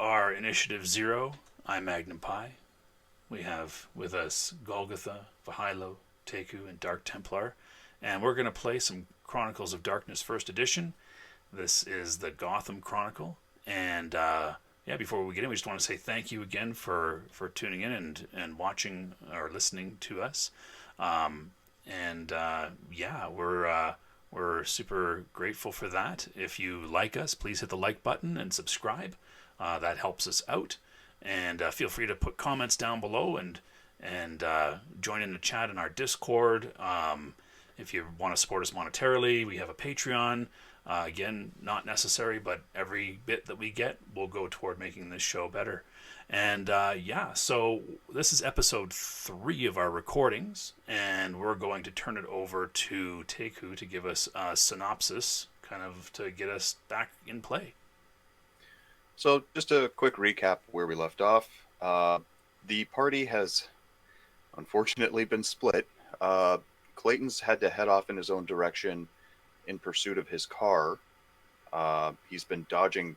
are Initiative Zero. I'm Magnum Pi. We have with us Golgotha, Vahilo, Teku, and Dark Templar. And we're going to play some Chronicles of Darkness First Edition. This is the Gotham Chronicle. And before we get in, we just want to say thank you again for tuning in and watching or listening to us. We're super grateful for that. If you like us, please hit the like button and subscribe. That helps us out. And feel free to put comments down below and join in the chat in our Discord. If you want to support us monetarily, we have a Patreon. Again, not necessary, but every bit that we get will go toward making this show better. And so this is episode 3 of our recordings, and we're going to turn it over to Teku to give us a synopsis, kind of to get us back in play. So just a quick recap where we left off. The party has unfortunately been split. Clayton's had to head off in his own direction in pursuit of his car. He's been dodging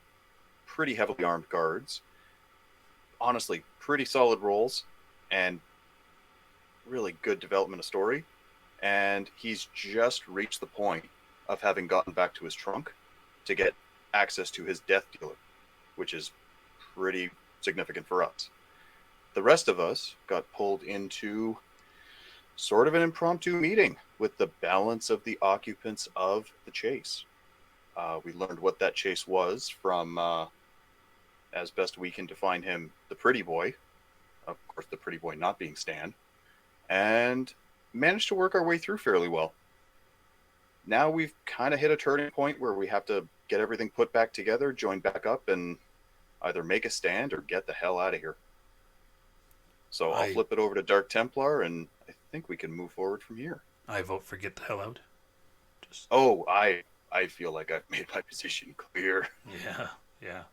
pretty heavily armed guards. Honestly, pretty solid roles and really good development of story. And he's just reached the point of having gotten back to his trunk to get access to his death dealer, which is pretty significant for us. The rest of us got pulled into sort of an impromptu meeting with the balance of the occupants of the chase. We learned what that chase was from, as best we can define him, the pretty boy. Of course, the pretty boy not being Stan. And managed to work our way through fairly well. Now we've kind of hit a turning point where we have to get everything put back together, join back up, and either make a stand or get the hell out of here. So I'll flip it over to Dark Templar, and I think we can move forward from here. I vote for get the hell out. I feel like I've made my position clear. Yeah.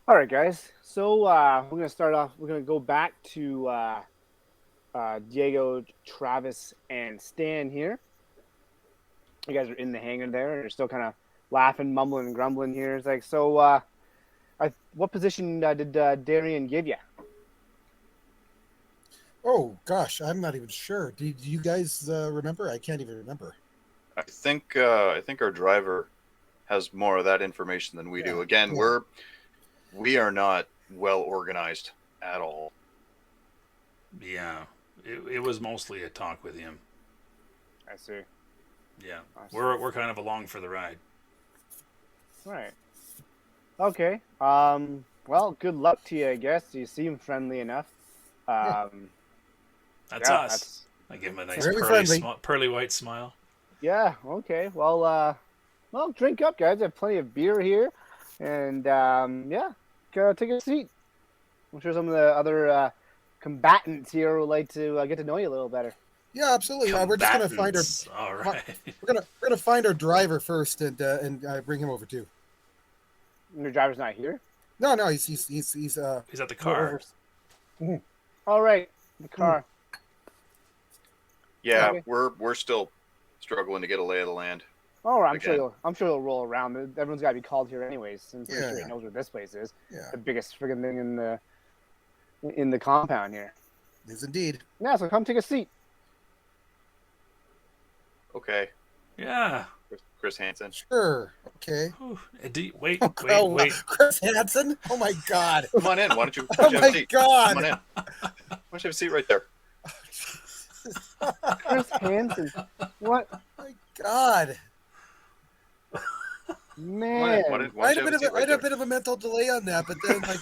All right, guys. So we're going to start off. We're going to go back to Diego, Travis, and Stan here. You guys are in the hangar there. You're still kind of laughing, mumbling, and grumbling here. It's like, so what position did Darian give you? Oh, gosh, I'm not even sure. Do you guys remember? I can't even remember. I think our driver has more of that information than we do. Again, we are not well organized at all. Yeah. It was mostly a talk with him. I see. Yeah. We're kind of along for the ride. Right. Okay. Well, good luck to you, I guess. You seem friendly enough. That's us. I give him a nice pearly white smile. Yeah, okay. Well, drink up, guys. I have plenty of beer here. And, go take a seat. I'm sure some of the other combatants here would like to get to know you a little better. Yeah, absolutely. We're just going to find our... All right. We're gonna find our driver first and bring him over, too. Your driver's not here? No, he's at the car. All right, the car. Yeah, okay. We're still struggling to get a lay of the land. Oh, I'm sure he'll roll around. Everyone's got to be called here anyways. I'm pretty sure he knows where this place is. Yeah. The biggest friggin' thing in the compound here. It is indeed. Yeah, so come take a seat. Okay. Yeah. Chris Hansen. Sure. Okay. Wait. Chris Hansen? Oh my God. Come on in. Why don't you? Oh my God. Come on in. Why don't you have a seat right there? Chris Hansen. What? Oh my God. Man, I had a bit of a mental delay on that, but then like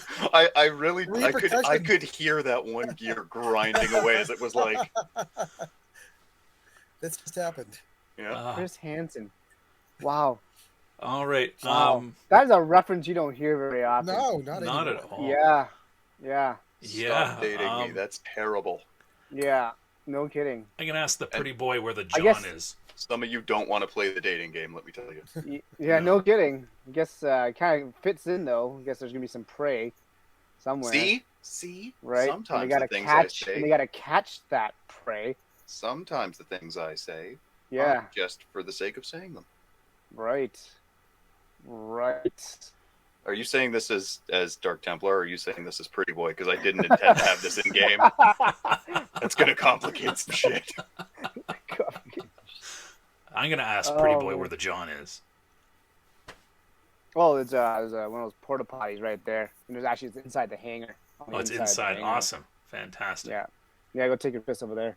I could hear that one gear grinding away as it was like that's just happened. Yeah. Chris Hansen. Wow. All right. Wow. That is a reference you don't hear very often. No, not at all. Yeah. Stop dating me. That's terrible. Yeah. No kidding. I can ask the pretty boy where the John is. Some of you don't want to play the dating game, let me tell you. Yeah, no kidding. I guess it kind of fits in, though. I guess there's going to be some prey somewhere. See? Right? Sometimes the things I say... And they got to catch that prey. Sometimes the things I say aren't just for the sake of saying them. Right. Are you saying this as Dark Templar, or are you saying this is Pretty Boy? Because I didn't intend to have this in game. That's gonna complicate some shit. I'm gonna ask Pretty Boy Oh. where the John is. Well, there's one of those porta potties right there. And it's inside the hangar. On the Oh, it's of the inside. hangar. Awesome. Fantastic. Yeah. Yeah, go take your piss over there.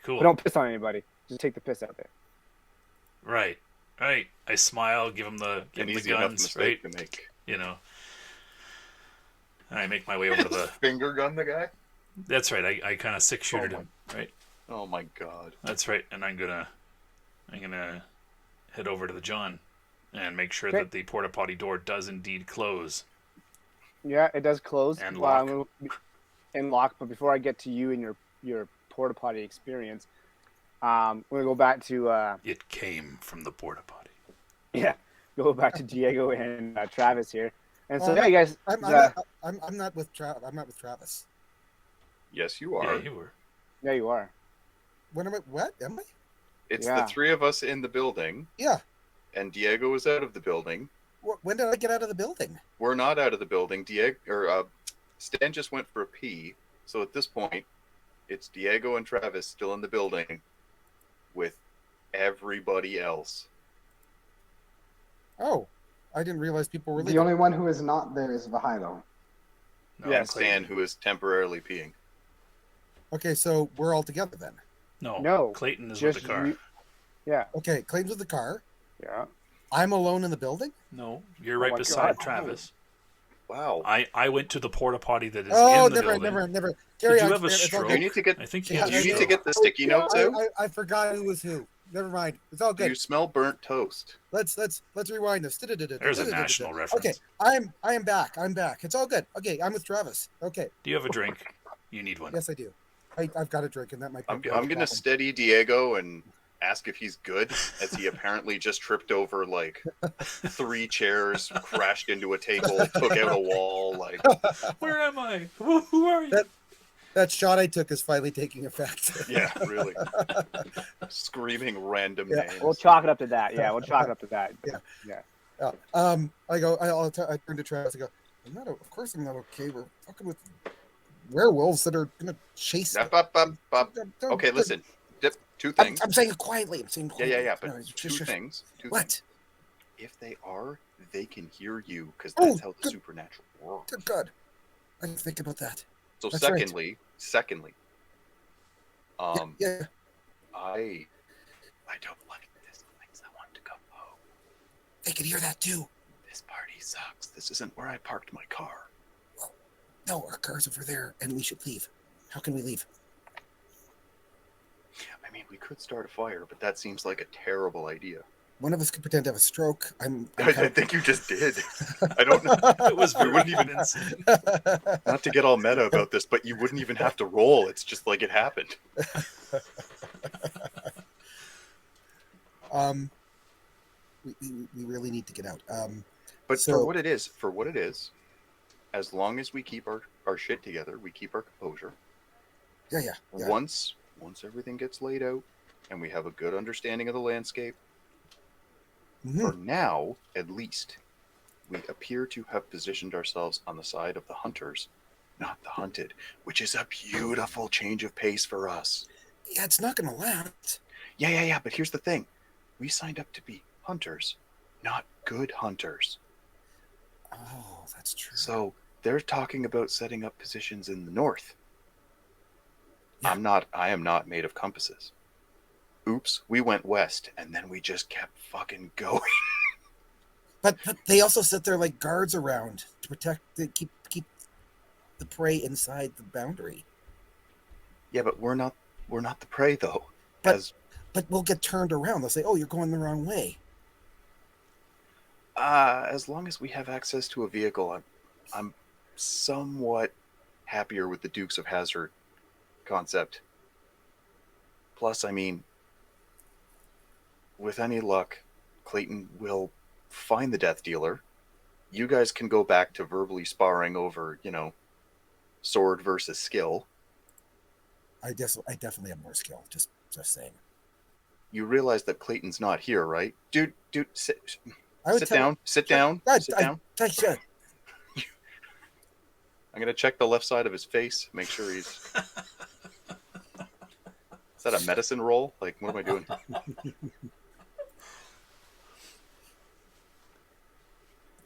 Cool. But don't piss on anybody. Just take the piss out there. Right. Right. I smile, give him the An the easy enough guns, mistake right? to make. You know. I make my way over to the. Finger gun the guy. That's right. I kind of 6-shootered him. Right. Oh my god. That's right. And I'm gonna head over to the John and make sure Okay. that the porta potty door does indeed close. Yeah, it does close. And Well, lock. And lock. But before I get to you and your porta potty experience, we're gonna go back to It came from the porta potty. go back to Diego and Travis here. And so Oh, yeah, you guys. I'm not with I'm not with Travis. Yes, you are. Yeah, you were. Yeah, you are. When am I? What am I? It's Yeah. the three of us in the building, Yeah. and Diego is out of the building. When did I get out of the building? We're not out of the building. Stan just went for a pee. So at this point, it's Diego and Travis still in the building with everybody else. Oh, I didn't realize people were The leaving. only one who is not there is Vahilo. No, Yeah, And Stan, who is temporarily peeing. Okay, so we're all together then. No, Clayton is just with the car. you- Yeah. Okay, Clayton's with the car. Yeah. I'm alone in the building. No, you're right my beside God. Travis. Wow. I went to the porta potty that is Oh, in the never, building. never. Did Carry you on. have a It's all stroke? good. You need to get I think Yeah, you had a you need to stroke. get the sticky notes out. I forgot who was who. Never mind. It's all Do you good. smell burnt toast? Let's rewind this. There's a national reference. Okay, I am back. I'm back. It's all good. Okay, I'm with Travis. Okay, Do you have a drink? You need one. yes I do. I've got a drink, and that might be. I'm part of going the to problem. steady Diego and ask if he's good, as he apparently just tripped over like 3 chairs, crashed into a table, took out a wall. Like, Where am I? Who are you? That shot I took is finally taking effect. yeah, really, screaming random Yeah, names. We'll chalk it up to that. Yeah, we'll chalk it up to that. Yeah. I turn to Travis. I go, of course I'm not okay. We're fucking with werewolves that are gonna chase. Up, up, up, up. Don't- Okay, listen. Two I'm, things. I'm saying it quietly. I'm saying Yeah, quietly. yeah, yeah. But No, two shush, shush. things. Two What? things. If they are, they can hear you because Oh, that's how the good. supernatural works. Dear God, I didn't think about that. So That's right. secondly, Yeah. I don't like this place. I want to go home. They can hear that too. This party sucks. This isn't where I parked my car. No, our car's over there, and we should leave. How can we leave? I mean, we could start a fire, but that seems like a terrible idea. One of us could pretend to have a stroke. I think you just did. I don't know. It was We wouldn't very even- convincing. Not to get all meta about this, but you wouldn't even have to roll. It's just like it happened. We really need to get out. But So- for what it is, as long as we keep our shit together, we keep our composure. Yeah. Once everything gets laid out and we have a good understanding of the landscape, Mhm. for now, at least, we appear to have positioned ourselves on the side of the hunters, not the hunted, which is a beautiful change of pace for us. Yeah, it's not gonna last. Yeah, but here's the thing. We signed up to be hunters, not good hunters. Oh, that's true. So they're talking about setting up positions in the north. Yeah. I am not made of compasses. Oops, we went west and then we just kept fucking going. But they also set their like guards around to protect, to keep the prey inside the boundary. Yeah, but we're not the prey though. But- But we'll get turned around. They'll say, "Oh, you're going the wrong way." As long as we have access to a vehicle, I'm somewhat happier with the Dukes of Hazzard concept. Plus, I mean, with any luck, Clayton will find the Death Dealer. You guys can go back to verbally sparring over, sword versus skill. I definitely have more skill. Just saying. You realize that Clayton's not here, right? Dude, I would Sit tell. down. Sit down. God, Sit down. I should. I'm gonna check the left side of his face. Make sure he's. Is that a medicine roll? Like, what am I doing?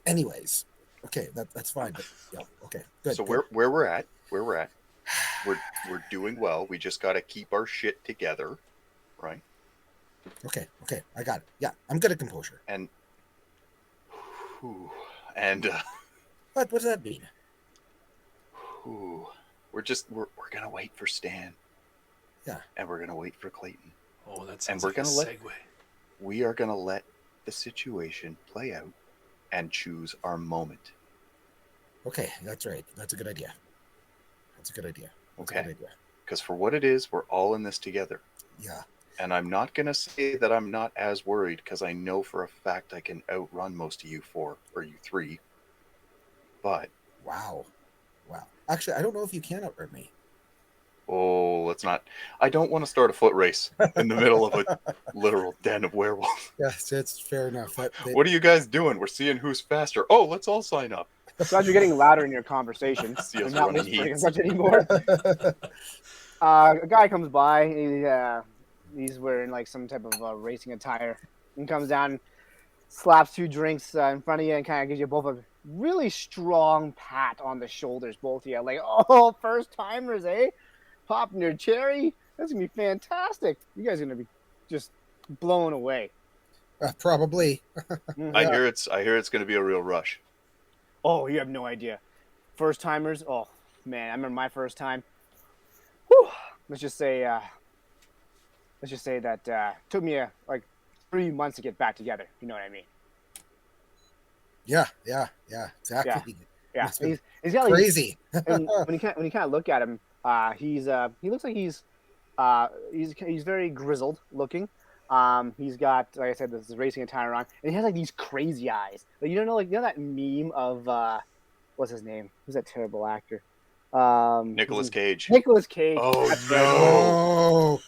Anyways, okay, that's fine. But yeah, okay, good. So good. where we're at, we're doing well. We just got to keep our shit together, right? Okay, I got it. Yeah, I'm good at composure. And whew, What does that mean? whew, we're gonna wait for Stan. Yeah. And we're gonna wait for Clayton. Oh, that sounds we're like a gonna let- segue. We are gonna let the situation play out and choose our moment. Okay, that's right. That's a good idea. That's a good idea. That's a Okay. good idea. Because for what it is, we're all in this together. Yeah. And I'm not going to say that I'm not as worried because I know for a fact I can outrun most of you four or you three. But, Wow. Actually, I don't know if you can outrun me. oh, let's not. I don't want to start a foot race in the middle of a literal den of werewolves. Yes, it's fair enough. What are you guys doing? We're seeing who's faster. Oh, let's all sign up. Glad you're getting louder in your conversation. See You're us not running whispering heats. as much anymore. A guy comes by. He's wearing like some type of racing attire, and comes down, slaps 2 drinks in front of you, and kind of gives you both a really strong pat on the shoulders, both of you. Like, oh, first timers, eh? Popping your cherry. That's gonna be fantastic. You guys are gonna be just blown away. Probably. Mhm. I hear it's going to be a real rush. Oh, you have no idea. First timers. Oh man, I remember my first time. Whew. Let's just say that took me like 3 months to get back together. You know what I mean? Yeah, exactly. Yeah. It's been He's got like, crazy. and when you kind of look at him, he looks like he's very grizzled looking. He's got, like I said, this racing attire on, and he has like these crazy eyes. Like, you don't know, like, you know that meme of what's his name? Who's that terrible actor? Nicolas Cage. Nicolas Cage. Oh, That's no. right. Oh,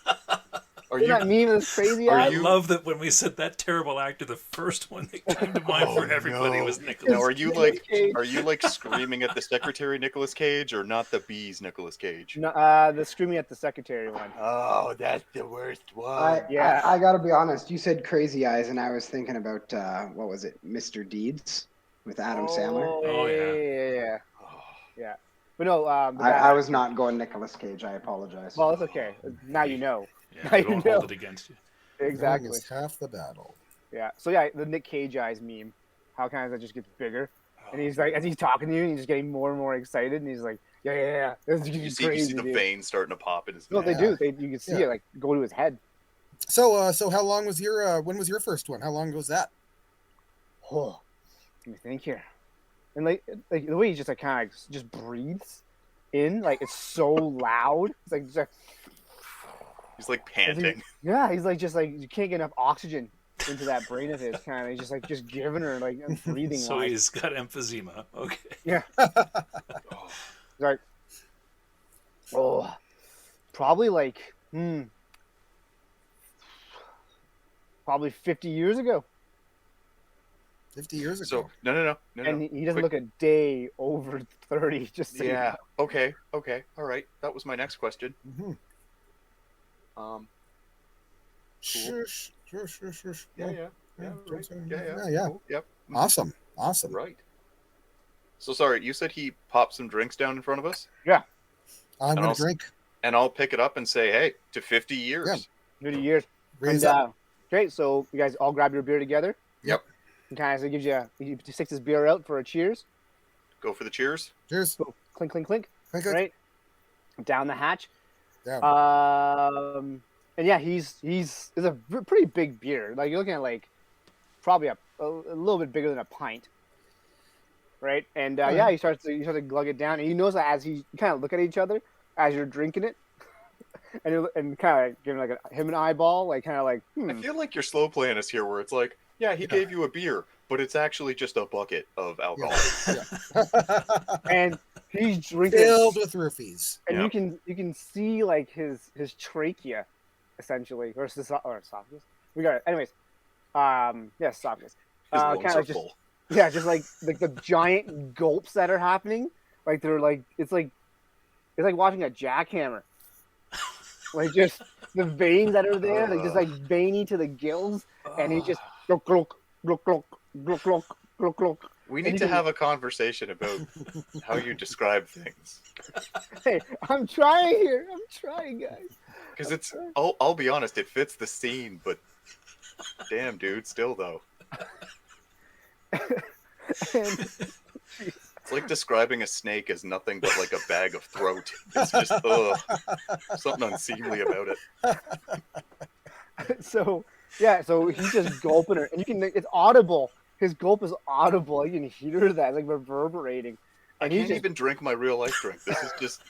Are You you know that meme of this crazy Are eyes? I you- love that when we said that terrible actor, the first one that came to mind Oh, for everybody no. was Now, Nicholas. are you Nicolas like Cage. are you like screaming at the secretary Nicolas Cage or not the bees Nicolas Cage? No, the screaming at the secretary one. Oh, that's the worst one. Yeah. I gotta be honest. You said Crazy Eyes, and I was thinking about what was it, Mr. Deeds with Adam Sandler. Oh, yeah. Yeah. Oh, But no, I was not going Nicolas Cage. I apologize. Well, it's okay. Now you know. Yeah, I we won't know. hold it against you. Exactly. Knowing is half the battle. Yeah. So yeah, the Nick Cage eyes meme. How kind of that just gets bigger, and he's like, as he's talking to you, and he's just getting more and more excited, and he's like, yeah. This is you crazy, see the dude. veins starting to pop in his No, neck. they do. You can see Yeah. it like go to his head. So how long was your when was your first one? How long was that? Oh, let me think here. And like the way he just like kind of just breathes in, like it's so loud. It's like just, He's like panting. yeah, he's like just like you can't get enough oxygen into that brain of his. Kind of, he's just like just giving her like breathing. So like, he's got emphysema. Okay. Oh, like, oh, probably like probably 50 years ago, 50 years ago. so no. and he doesn't Quick- look a day over 30. Just so you Yeah. know. Okay. All right. That was my next question. Mm-hmm. Sure. Yeah. Right. Yeah. Cool. Yep. Awesome. Right. So sorry, you said he popped some drinks down in front of us, I'm And gonna also- drink. and I'll pick it up and say, "Hey, to 50 years." Yeah. 50 years. Raise And, up. okay, so you guys all grab your beer together. Yep. And kind of so he sticks his beer out for a cheers. Go for the cheers. Cheers. Go clink, clink, clink. Clink, clink. Right down the hatch. Down. And yeah, it's a pretty big beer. Like you're looking at like probably a little bit bigger than a pint. Right, and Alright. yeah, he starts to glug it down, and you notice that as you kind of look at each other as you're drinking it, and kind of giving like him an eyeball, like kind of like, I feel like you're slow playing us here, where it's like, yeah, he gave you a beer, but it's actually just a bucket of alcohol. and he's drinking, Filled with roofies. and Yep. you can see like his trachea, essentially, or esophagus. We got it. Anyways, yeah, esophagus. His lungs kind are of just full. yeah, just like the giant gulps that are happening. Like they're like it's like watching a jackhammer. Like just the veins that are there, like just like veiny to the gills, and he just gluk gluk gluk gluk gluk gluk gluk gluk. We And need you to can- have a conversation about how you describe things, Hey, I'm trying here. I'm trying, guys. because it's. I'll be honest, it fits the scene, but damn, dude, still though, And it's like describing a snake as nothing but like a bag of throat. It's just something unseemly about it. so yeah, so he's just gulping her, and you can it's audible. His gulp is audible. You can hear that like reverberating. I And he's can't just even drink my real life drink. This is just.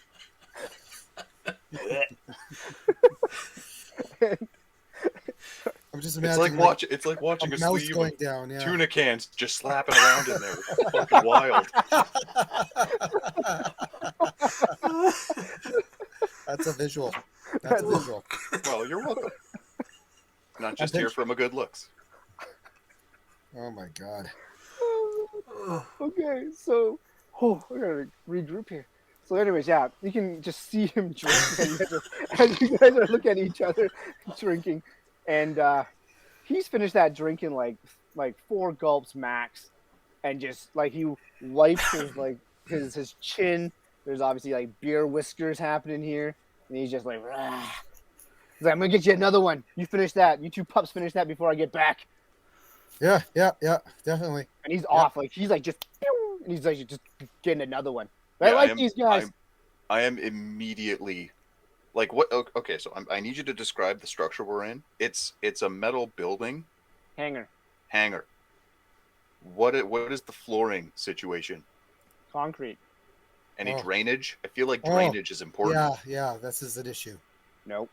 I'm just It's imagining like It's like watching a mouse sleeve going of down. Yeah. tuna cans just slapping around in there. It's fucking wild. That's a visual. That's a visual. Well, you're welcome. Not just think- here from a good looks. Oh my god. okay, so I gotta regroup here. So, anyways, yeah, you can just see him drink as you guys are looking at each other drinking, and he's finished that drink in like 4 gulps max, and just like he wipes his like his chin. There's obviously like beer whiskers happening here, and he's just like, "Rah." He's like, I'm gonna get you another one. You finish that. You 2 pups finish that before I get back. Yeah, definitely. And he's off. Like he's like just, pew, and he's like just getting another one. But Yeah, I like these guys. I am immediately like what? Okay, so I need you to describe the structure we're in. It's a metal building Hanger, hangar. What is the flooring situation? concrete. Any Oh. drainage? I feel like Oh. drainage is important. Yeah, this is an issue. Nope.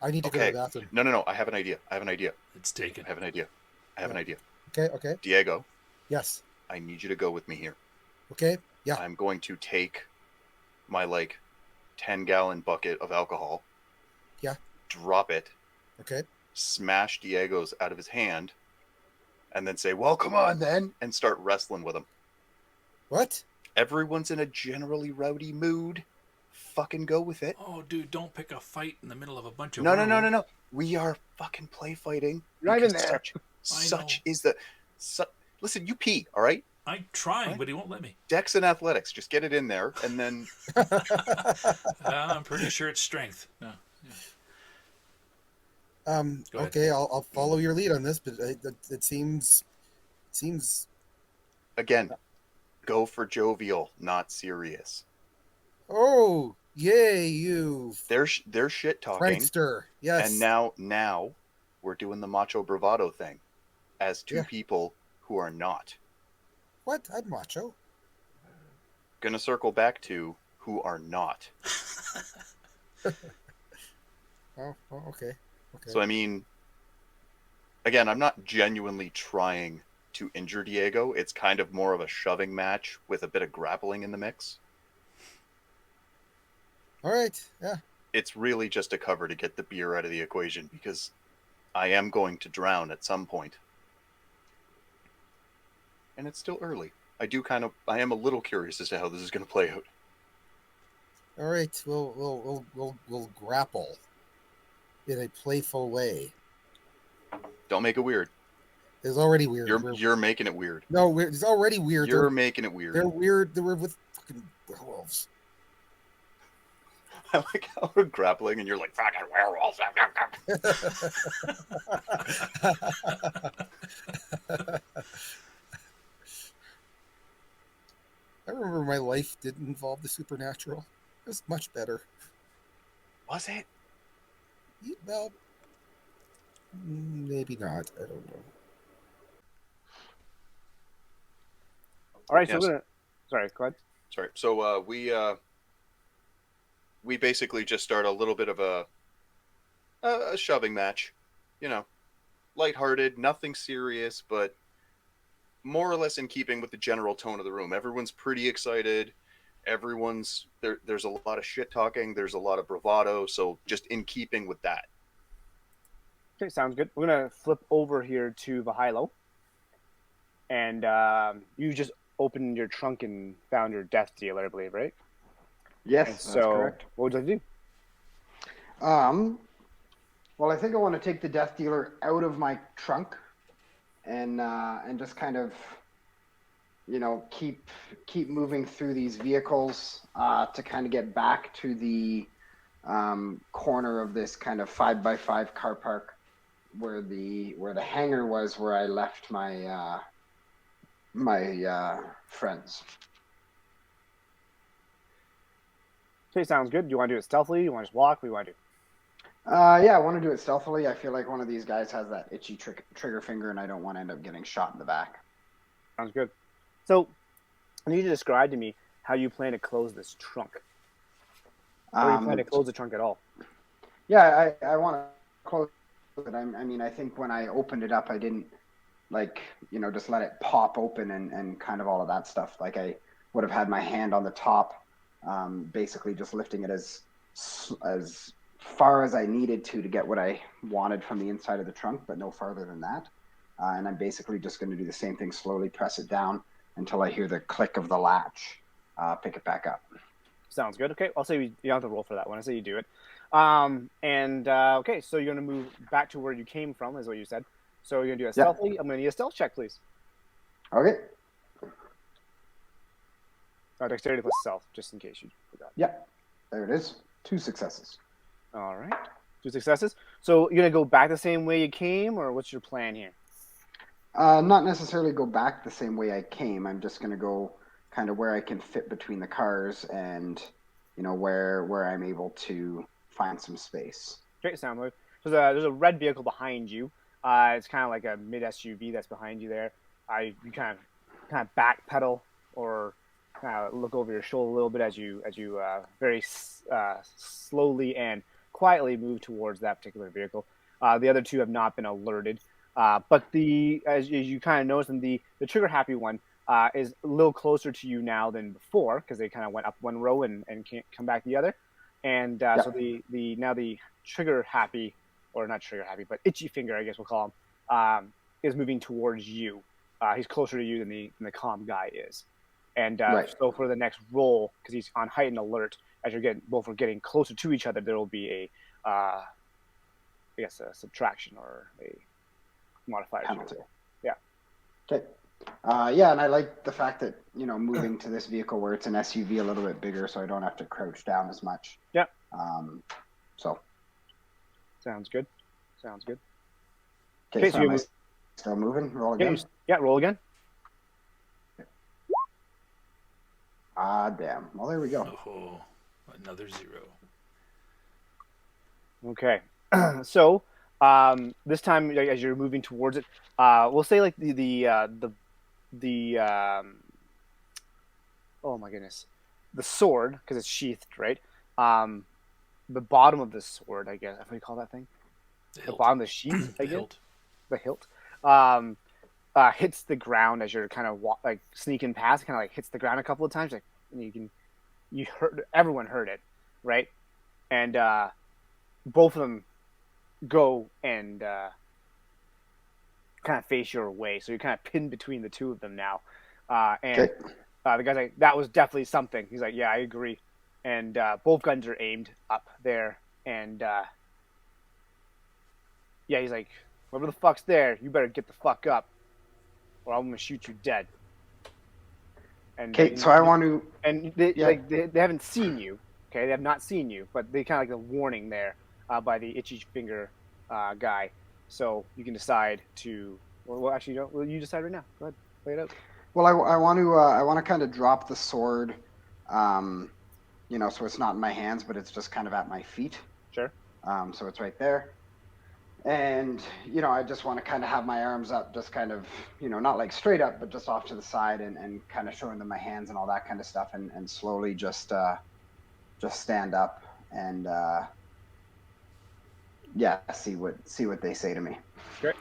I need to go to Okay. the bathroom. No. I have an idea. It's taken. I have an idea. Okay. Diego, Yes. I need you to go with me here. Okay. Yeah. I'm going to take my like 10-gallon bucket of alcohol. Yeah. Drop it. Okay. Smash Diego's out of his hand, and then say, "Well, come on then," and start wrestling with him. What? Everyone's in a generally rowdy mood. Fucking go with it. Oh, dude, don't pick a fight in the middle of a bunch of No. We are fucking play fighting. You're not even because there. Such is the. Listen, you pee, all right? I'm trying, What? but he won't let me. Dex and athletics, just get it in there, and then I'm pretty sure it's strength. No. Go ahead. Okay, I'll follow your lead on this, but it seems again, go for jovial, not serious. oh, yay, you They're shit talking, prankster. Yes. and now we're doing the macho bravado thing, as 2 Yeah. people who are not. What? I'm macho. Gonna circle back to who are not. Oh, okay. So I mean, again, I'm not genuinely trying to injure Diego. It's kind of more of a shoving match with a bit of grappling in the mix. All right. Yeah. It's really just a cover to get the beer out of the equation because I am going to drown at some point. And it's still early. I am a little curious as to how this is going to play out. All right. We'll grapple in a playful way. Don't make it weird. It's already weird. You're making it weird. No, it's already weird. You're making it weird. They're weird. They were with fucking werewolves. I like how we're grappling and you're like, fucking werewolves. I remember my life didn't involve the supernatural. It was much better. Was it? Well, maybe not. I don't know. All right, so Yes. we're gonna. Sorry, go ahead. Sorry. So we basically just start a little bit of a shoving match, you know, lighthearted, nothing serious, but more or less in keeping with the general tone of the room. Everyone's pretty excited. Everyone's there. There's a lot of shit talking. There's a lot of bravado. So just in keeping with that. Okay, sounds good. We're gonna flip over here to Vahilo. and you just opened your trunk and found your death dealer, I believe, right? Yes, And that's so, correct. what would you like to do? Well, I think I want to take the death dealer out of my trunk, and just kind of, keep moving through these vehicles to kind of get back to the corner of this kind of 5x5 car park where the hangar was, where I left my friends. Okay, sounds good. Do you want to do it stealthily? You want to just walk? What do you want to do? Yeah, I want to do it stealthily. I feel like one of these guys has that itchy trigger finger, and I don't want to end up getting shot in the back. Sounds good. So, I need you to describe to me how you plan to close this trunk. Or you plan to close the trunk at all? Yeah, I want to close it. I mean, I think when I opened it up, I didn't just let it pop open and kind of all of that stuff. Like I would have had my hand on the top, basically just lifting it as far as I needed to get what I wanted from the inside of the trunk, but no farther than that. And I'm basically just going to do the same thing, slowly press it down until I hear the click of the latch, pick it back up. Sounds good. Okay, I'll say you don't have to roll for that one. I say you do it. Okay, so you're going to move back to where you came from, is what you said. So you're going to do a stealthily. I'm going to need a stealth check, please. Okay. Dexterity plus stealth, just in case you forgot. Yep. There it is. 2 successes. All right. 2 successes. So you're going to go back the same way you came, or what's your plan here? Not necessarily go back the same way I came. I'm just going to go kind of where I can fit between the cars and, where I'm able to find some space. Okay, sounds good. So there's a red vehicle behind you. It's kind of like a mid SUV that's behind you there. You kind of backpedal or look over your shoulder a little bit as you very slowly and quietly move towards that particular vehicle. The other 2 have not been alerted, but as you kind of notice, the trigger happy one is a little closer to you now than before, because they kind of went up one row and can't come back the other. And so the trigger happy, or not trigger happy, but itchy finger, I guess we'll call him, is moving towards you. He's closer to you than the calm guy is. And so for the next roll, because he's on heightened alert, as you're getting closer to each other, there will be a subtraction or a modifier. Penalty. Yeah. Okay. And I like the fact that, moving to this vehicle where it's an SUV a little bit bigger, so I don't have to crouch down as much. Yeah. So. Sounds good. Okay, so am I still moving? Roll again? Yeah, roll again. Damn. Well, there we go. Oh, another 0. Okay. So, this time as you're moving towards it, we'll say like the oh my goodness, the sword, because it's sheathed, right? The bottom of the sword, I guess, what do you call that thing? The bottom of the sheath, I guess. The hilt. Hits the ground as you're kind of sneaking past. Kind of like hits the ground a couple of times. Like, and everyone heard it, right? And both of them go and kind of face your way. So you're kind of pinned between the 2 of them now. The guy's like, that was definitely something. He's like, yeah, I agree. And both guns are aimed up there. And he's like, whoever the fuck's there, you better get the fuck up, or I'm gonna shoot you dead. Okay, so I want to. And they haven't seen you. Okay, they have not seen you, but they kind of like a warning there by the itchy finger guy. So you can decide to. Well, actually, you decide right now. Go ahead, play it out. Well, I want to kind of drop the sword, so it's not in my hands, but it's just kind of at my feet. Sure. So it's right there. And, I just want to kind of have my arms up, just kind of, not like straight up, but just off to the side and kind of showing them my hands and all that kind of stuff, and slowly just stand up and, see what they say to me. Great.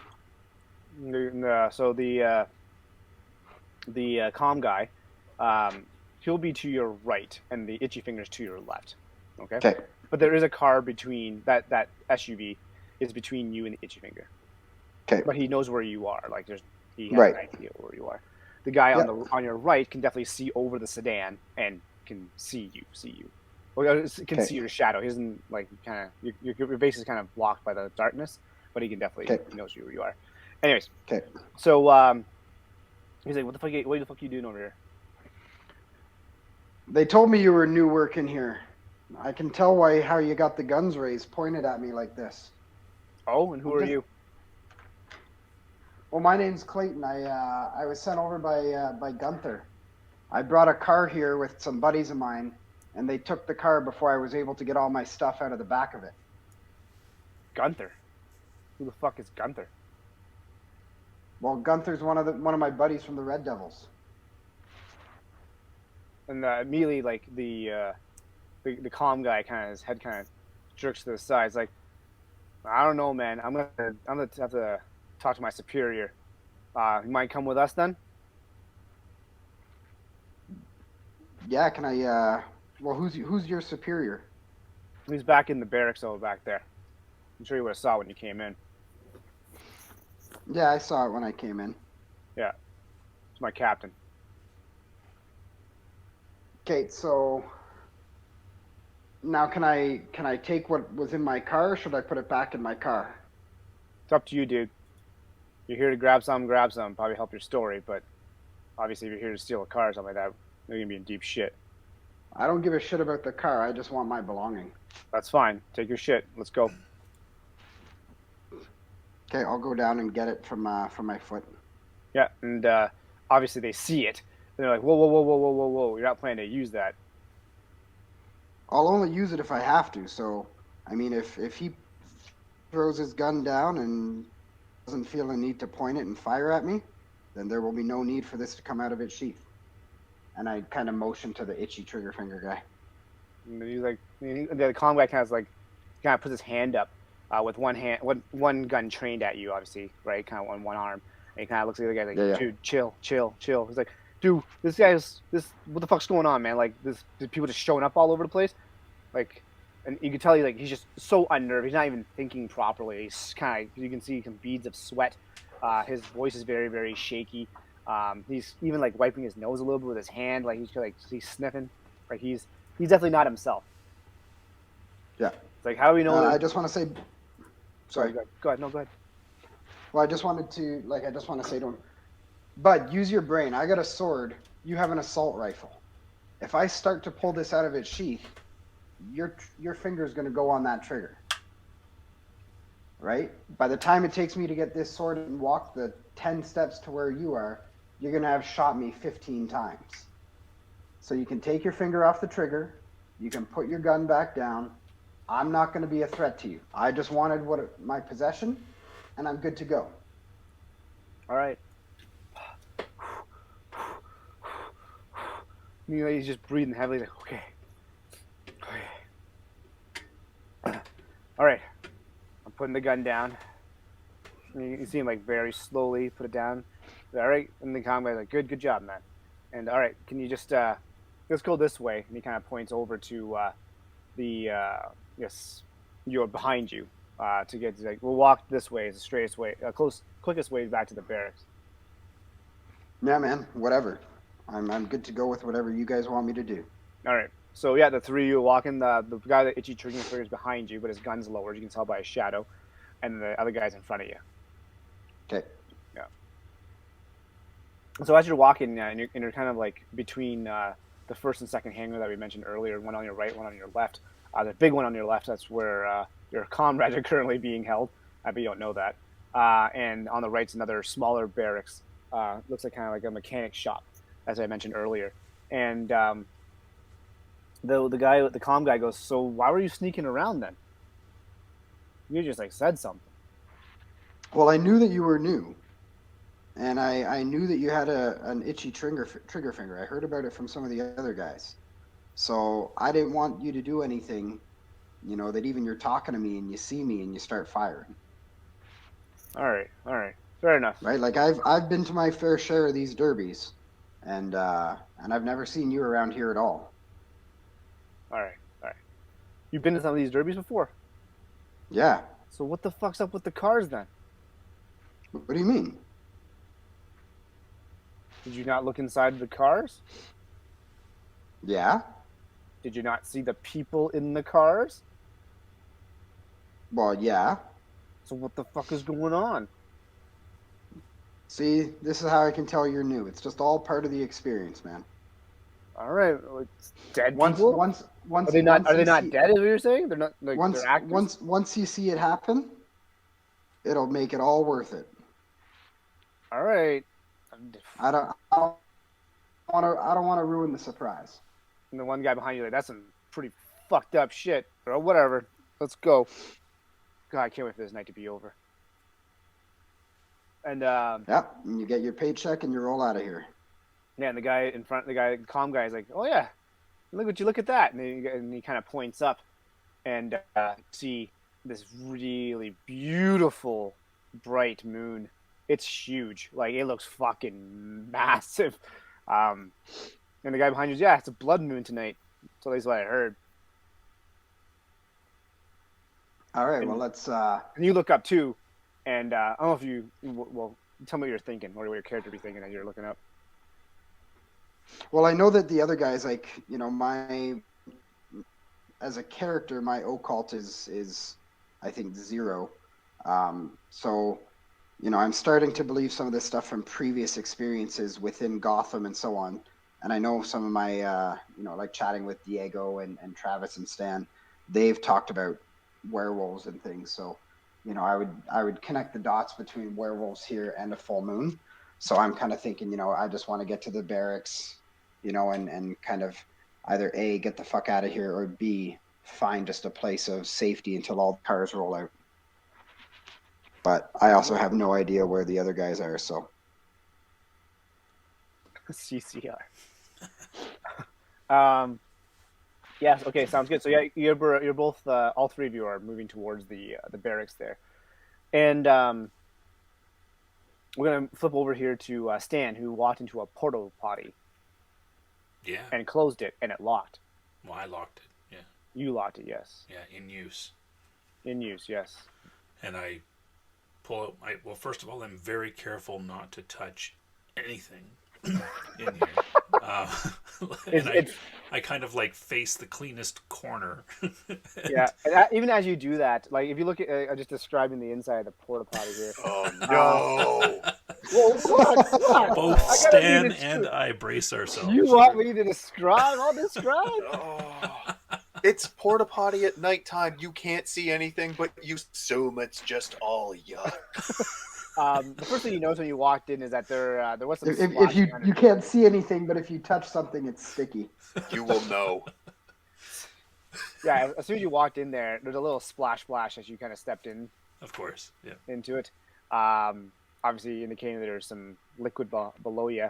So the calm guy, he'll be to your right, and the itchy finger's to your left. Okay. But there is a car between that SUV is between you and the itchy finger. Okay. But he knows where you are. Like he has Right. an idea where you are. The guy Yep. on your right can definitely see over the sedan and can see you. Or can Okay. see your shadow. He doesn't like kind of your base is kind of blocked by the darkness, but he can definitely Okay. he knows where you are. Anyways, Okay. so he's like, what the fuck are you doing over here? They told me you were new working here. I can tell how you got the guns raised, pointed at me like this. Oh, and who I'm are just- you? Well, my name's Clayton. I was sent over by Gunther. I brought a car here with some buddies of mine, and they took the car before I was able to get all my stuff out of the back of it. Gunther. Who the fuck is Gunther? Well, Gunther's one of my buddies from the Red Devils. And immediately, like the calm guy, his head kind of jerks to the side. It's like, I don't know, man. I'm gonna have to talk to my superior. You mind come with us then? Yeah, can I? Well, who's your superior? He's back in the barracks over back there. I'm sure you would have saw when you came in. Yeah, I saw it when I came in. It's my captain. Okay, so now can I take what was in my car, or should I put it back in my car? It's up to you, dude. You're here to grab some, probably help your story, but obviously if you're here to steal a car or something like that, you're gonna be in deep shit. I don't give a shit about the car. I just want my belonging. That's fine. Take your shit. Let's go. Okay, I'll go down and get it from my foot. Yeah, and obviously they see it. And they're like, whoa. You're not planning to use that. I'll only use it if I have to. So, I mean, if he throws his gun down and doesn't feel a need to point it and fire at me, then there will be no need for this to come out of its sheath. And I kind of motion to the itchy trigger finger guy. And he's like, the calm guy kind of puts his hand up with one gun trained at you, obviously, right? Kind of on one arm. And he kind of looks at the guy like, Yeah. dude, chill. He's like, dude, what the fuck's going on, man? Like, there's people just showing up all over the place. Like, and you can tell he's just so unnerved. He's not even thinking properly. He's kind of, you can see some beads of sweat. His voice is very, very shaky. He's even like wiping his nose a little bit with his hand. Like he's sniffing. Like he's definitely not himself. Yeah. It's like, how do we know? I just want to say, sorry. Go ahead. No, go ahead. Well, I just want to say to him, Bud, use your brain. I got a sword. You have an assault rifle. If I start to pull this out of its sheath, your finger's going to go on that trigger. Right? By the time it takes me to get this sword and walk the 10 steps to where you are, you're going to have shot me 15 times. So you can take your finger off the trigger. You can put your gun back down. I'm not going to be a threat to you. I just wanted my possession, and I'm good to go. All right. You know, he's just breathing heavily. Like, okay. All right. I'm putting the gun down. And you see him like very slowly put it down. All right. And the combat's like, good job, man. And all right, can you just let's go this way? And he kind of points over to you're behind you to get to, like, we'll walk this way. It's the straightest way, quickest way back to the barracks. Yeah, man. Whatever. I'm good to go with whatever you guys want me to do. All right. So yeah, the three of you walk in. The guy that itchy trigger finger is behind you, but his gun's lowered. You can tell by his shadow, and the other guy's in front of you. Okay. Yeah. So as you're walking, and you're kind of like between the first and second hangar that we mentioned earlier, one on your right, one on your left. The big one on your left, that's where your comrades are currently being held. But you don't know that. And on the right's another smaller barracks. Looks like kind of like a mechanic shop, as I mentioned earlier. And the comm guy goes, so why were you sneaking around then? You just like said something. Well, I knew that you were new, and I knew that you had an itchy trigger finger. I heard about it from some of the other guys, so I didn't want you to do anything, that even you're talking to me and you see me and you start firing. All right, fair enough. Right? Like I've been to my fair share of these derbies, and I've never seen you around here at all. All right. You've been to some of these derbies before? Yeah. So what the fuck's up with the cars then? What do you mean? Did you not look inside the cars? Yeah. Did you not see the people in the cars? Well, yeah. So what the fuck is going on? See, this is how I can tell you're new. It's just all part of the experience, man. All right, well, it's dead Once, people. once, once. Are they not? once Are they you not see- dead? Is what you're saying? They're not like Once, they're actors. once you see it happen, it'll make it all worth it. All right. I don't want to ruin the surprise. And the one guy behind you, like, that's some pretty fucked up shit, bro. Whatever. Let's go. God, I can't wait for this night to be over. And Yeah, and you get your paycheck and you roll out of here. yeah, and the guy in front, the calm guy, is like, "Oh yeah, look at that," and he kind of points up, and see this really beautiful bright moon. It's huge, like it looks fucking massive. And the guy behind you, yeah, it's a blood moon tonight. So at least what I heard. All right, well let's. And you look up too, and I don't know if you well tell me what you're thinking or what your character be thinking as you're looking up. Well, I know that the other guys, like, you know, as a character, my occult is I think 0. So, you know, I'm starting to believe some of this stuff from previous experiences within Gotham and so on. And I know some of my, you know, like chatting with Diego and Travis and Stan, they've talked about werewolves and things. So, you know, I would connect the dots between werewolves here and a full moon. So I'm kind of thinking, you know, I just want to get to the barracks, you know, and kind of either A, get the fuck out of here, or B, find just a place of safety until all the cars roll out. But I also have no idea where the other guys are, so. CCR. Yes. Okay. Sounds good. So yeah, you're both all three of you are moving towards the barracks there, and we're gonna flip over here to Stan, who walked into a portal potty Yeah. and closed it, and it locked. Well, I locked it. Yeah. You locked it, yes. Yeah. In use. In use, yes. And I pull out well, first of all, I'm very careful not to touch anything in here. And I kind of like face the cleanest corner. Yeah. And even as you do that, like if you look at just describing the inside of the porta potty here. Oh no! Whoa, what? Both I gotta Stan read it and too. I brace ourselves. You want me to describe? I'll describe. Oh, it's porta potty at nighttime. You can't see anything, but you assume it's just all yuck. The first thing you notice when you walked in is that there was some. If splashing you underneath. can't see anything, but if you touch something, it's sticky. You will know. Yeah, as soon as you walked in there, there's a little splash as you kind of stepped in Of course. Yeah. into it. Obviously indicating that there's some liquid below you.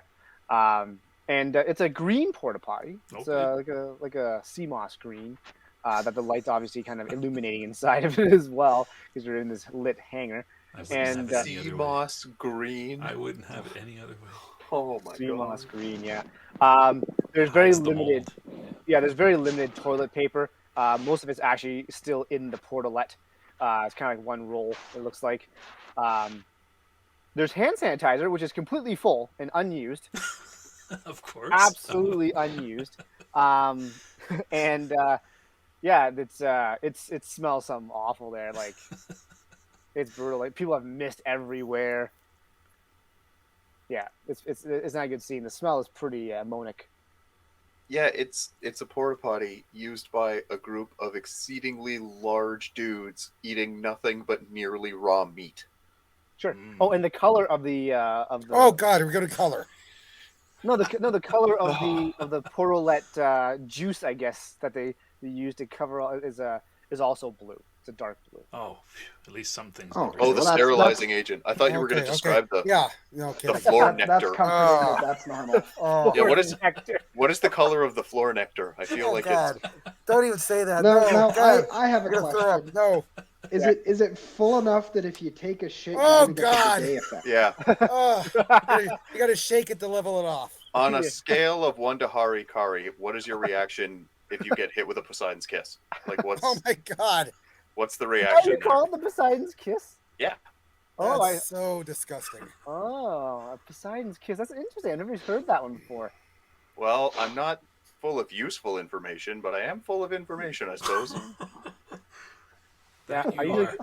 And it's a green porta potty. It's Okay. like a sea moss green that the light's obviously kind of illuminating inside of it as well because you're in this lit hangar. I wouldn't And, have it any Sea other way. moss green. I wouldn't have it any other way. Oh my Oh Sea god. moss green, yeah. There's very Hides the limited. mold. Yeah, there's very limited toilet paper. Most of it's actually still in the portalet. It's kind of like one roll, it looks like. There's hand sanitizer, which is completely full and unused. Of course. Absolutely unused. And yeah, it smells something awful there. Like it's brutal. Like people have mist everywhere. Yeah, it's not a good scene. The smell is pretty ammonic. Yeah, it's a porta potty used by a group of exceedingly large dudes eating nothing but nearly raw meat. Sure. Mm. Oh, and the color of the Oh God, we're going to color. the color of the portalet juice, I guess, that they use to cover is also blue. It's a dark blue. Oh, phew, at least some things. Oh, never Oh, get. the Well, sterilizing agent. I thought you were going to Okay, describe okay. Yeah. Okay. the floor That's nectar. comforting. Oh. That's normal. Oh, Yeah, what is- Nectar. What is the color of the floor nectar? I feel oh like God. it's Don't even say that. No, No, God. I have a I'm gonna throw up. question. No. Is it full enough that if you take a shit, Oh, you're gonna get God. the day effect? yeah. Oh, you got to shake it to level it off. On a Yeah. scale of 1 to Hari Kari, what is your reaction if you get hit with a Poseidon's kiss? Like Oh my God. what's the Oh, you reaction? call it the Poseidon's kiss? Yeah. Oh, That's so disgusting. a Poseidon's kiss. That's interesting. I've never heard that one before. Well, I'm not full of useful information, but I am full of information, I suppose. Yeah, That I you usually, are.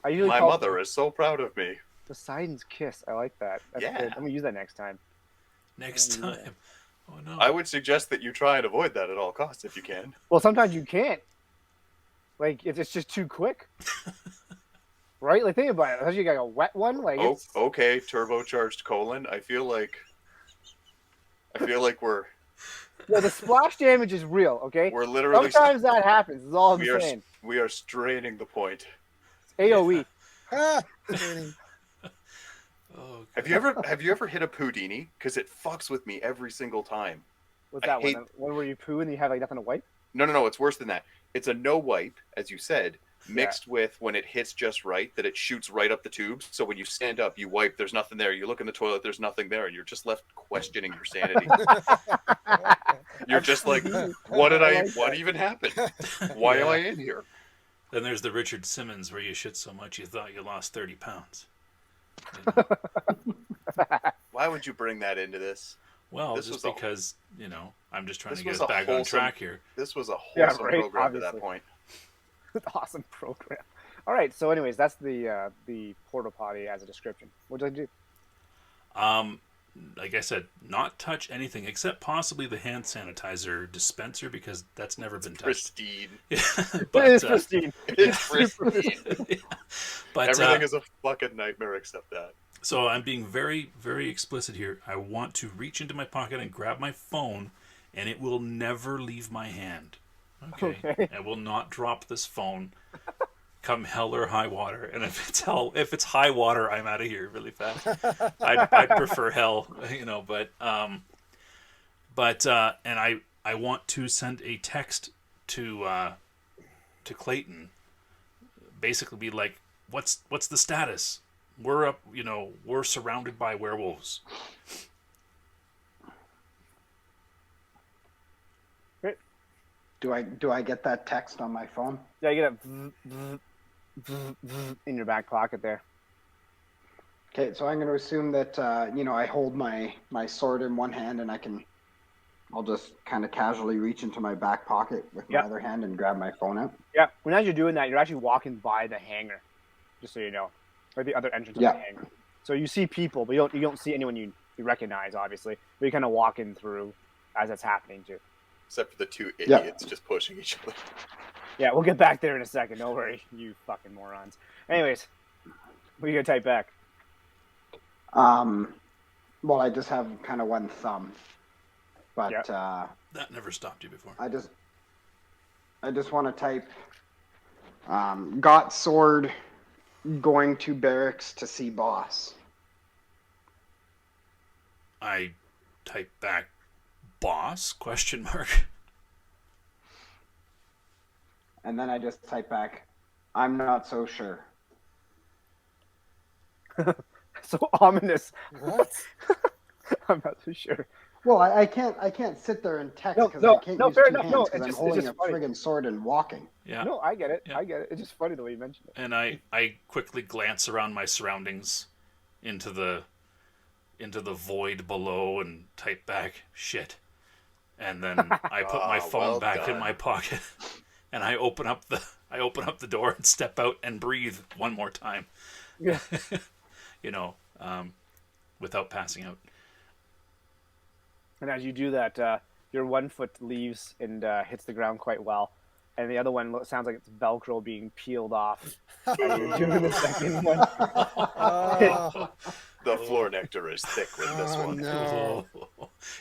I usually My call mother is so proud of me. Poseidon's kiss. I like that. That's Yeah. good. I'm gonna use that next time. Next Yeah. time. Oh no. I would suggest that you try and avoid that at all costs if you can. Well, sometimes you can't. Like, if it's just too quick. Right? Like, think about it. Unless you got a wet one, like Oh, it's okay, turbocharged colon. I feel like we're yeah, the splash damage is real, okay? literally Sometimes that happens, is all I'm we are saying. we are straining the point. AoE. Ah, training. Oh, Have you ever hit a Houdini? Because it fucks with me every single time. What's I that hate- one? One where you poo and you have like nothing to wipe? No, it's worse than that. It's a no wipe, as you said, mixed with when it hits just right, that it shoots right up the tubes. So when you stand up, you wipe, there's nothing there. You look in the toilet, there's nothing there, and you're just left questioning your sanity. You're just like, what even happened? Why am Yeah. I in here? Then there's the Richard Simmons where you shit so much you thought you lost 30 pounds. You know? Why would you bring that into this? Well, This just was a- because, I'm just trying This to get was us a back on wholesome- track here. This was a Yeah, wholesome right, program to obviously. that point. Awesome program. All right, so anyways, that's the porta potty as a description. What did I do? Like I said, not touch anything except possibly the hand sanitizer dispenser because that's never been touched. Pristine. but, it is pristine. It's pristine. but Everything is a fucking nightmare except that. so I'm being very, very explicit here. I want to reach into my pocket and grab my phone, and it will never leave my hand. Okay. I will not drop this phone, come hell or high water. And if it's high water, I'm out of here really fast. I'd prefer hell, and I want to send a text to Clayton, basically be like, what's the status? We're up, we're surrounded by werewolves. Do I get that text on my phone? Yeah, you get in your back pocket there. Okay, so I'm going to assume that I hold my sword in one hand and I'll just kind of casually reach into my back pocket with my Yeah. other hand and grab my phone out. Yeah, when as you're doing that, you're actually walking by the hangar, just so you know, or the other entrance of Yeah. the hangar. So you see people, but you don't see anyone you recognize, obviously. But you're kind of walking through as that's happening too. Except for the two Yeah. idiots just pushing each other. Yeah, we'll get back there in a second. Don't worry, you fucking morons. Anyways, what are you gonna type back? Well, I just have kind of one thumb, but Yeah. That never stopped you before. I just want to type got sword, going to barracks to see boss. I type back, boss, question mark. And then I just type back, I'm not so sure. So ominous. What? I'm not too sure. Well, I can't sit there and text No, because no, I can't no, use fair two enough. hands No, because it's I'm just- holding it's a just funny. friggin' sword and walking. Yeah. No, I get it. Yeah. I get it. It's just funny the way you mentioned it. And I quickly glance around my surroundings into the void below and type back shit. And then I put my phone well back in done. my pocket and I open up the door and step out and breathe one more time. Yeah. Without passing out. And as you do that, your one foot leaves and hits the ground quite well, and the other one sounds like it's Velcro being peeled off. As you're doing the second one. Oh, The floor nectar is thick with this oh, one. no.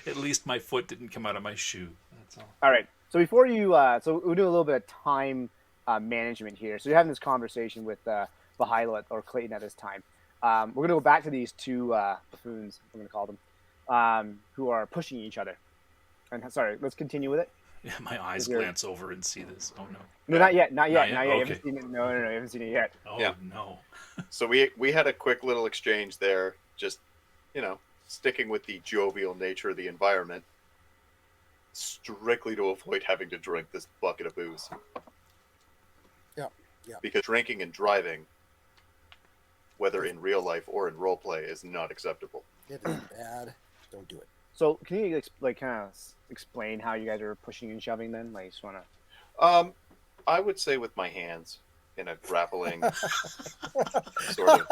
At least my foot didn't come out of my shoe. That's all. All right. So before you, so we'll do a little bit of time management here. So you're having this conversation with Bahaila or Clayton at this time. We're going to go back to these two buffoons, I'm going to call them, who are pushing each other. And sorry, let's continue with it. Yeah, my eyes Is there- glance over and see this. Oh no. No, not yet. Not yet. Not yet? You Okay. haven't seen it. No, you haven't seen it yet. Oh Yeah. no. So we had a quick little exchange there, just sticking with the jovial nature of the environment, strictly to avoid having to drink this bucket of booze. Yeah, yeah. Because drinking and driving whether in real life or in roleplay, is not acceptable. It is bad. Don't do it. So can you like kind of explain how you guys are pushing and shoving? Then, like, just wanna. I would say with my hands in a grappling sort of.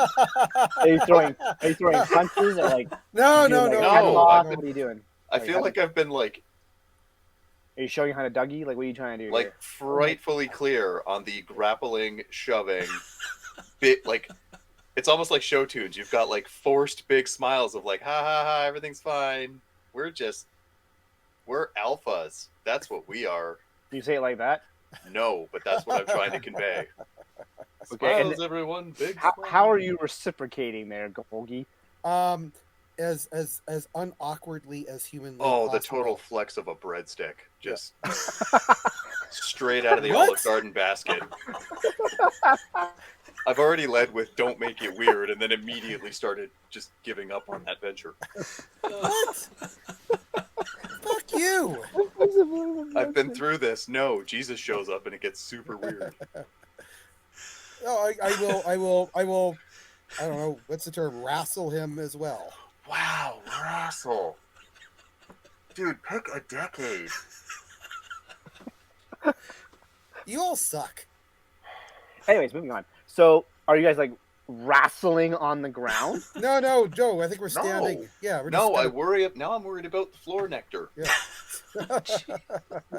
Are you throwing punches or like? No, you no, doing, no, like, no, headlocks? I've been- What are you doing? I feel like I've been like Are you showing how to Dougie? Like, what are you trying to do? like frightfully clear on the grappling, shoving bit. Like it's almost like show tunes. You've got like forced big smiles of like, ha ha ha, everything's fine. We're alphas. That's what we are. Do you say it like that? No, but that's what I'm trying to convey. Okay, and Smiles, everyone. Big. How are you reciprocating there, Golgi? As unawkwardly as humanly Oh, possible. the total flex of a breadstick, just straight out of the What? Olive Garden basket. I've already led with "Don't make it weird," and then immediately started just giving up on that venture. What? Fuck you! I've been through this. No, Jesus shows up and it gets super weird. Oh, I will. I don't know what's the term. Wrestle him as well. Wow, Russell. Dude, pick a decade. You all suck. Anyways, moving on. So, are you guys like wrestling on the ground? No, Joe. I think we're No. standing. Yeah, we're No, just now I'm worried about the floor nectar. You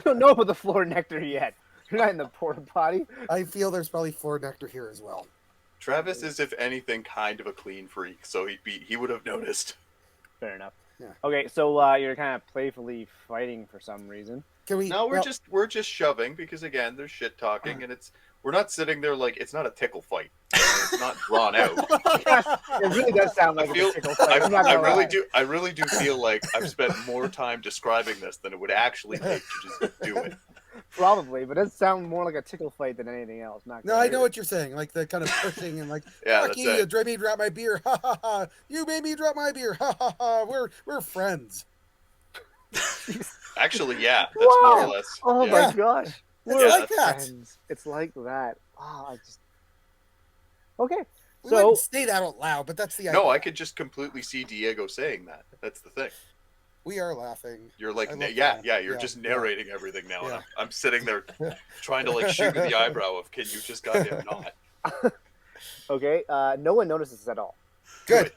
don't know about the floor nectar yet. You're not in the porta potty. I feel there's probably floor nectar here as well. Travis is, if anything, kind of a clean freak, so he would have noticed. Fair enough. Yeah. Okay, so you're kind of playfully fighting for some reason. Can we? No, well, we're just shoving because again, there's shit talking, and we're not sitting there like it's not a tickle fight. It's not drawn out. It really does sound like I feel- a tickle fight. I'm not I gonna really lie. do. I really do feel like I've spent more time describing this than it would actually take to just do it. Probably, but it does sound more like a tickle fight than anything else. Not No, I know what you're saying. Like the kind of pushing and like, Yeah, fuck that's you, it. you made me drop my beer. Ha ha ha. You made me drop my beer. Ha ha ha. We're friends. Actually, yeah, that's more or Wow. less. Oh yeah. my gosh. It's We're like that. friends. It's like that. Oh, I just. Okay. We So, wouldn't say that out loud, but that's the idea. No, I could just completely see Diego saying that. That's the thing. We are laughing. You're like, I love yeah, that. yeah. You're Yeah, just yeah. narrating everything now. And Yeah. I'm sitting there trying to like shoot at the eyebrow of, can you just goddamn not? okay. No one notices this at all. Good.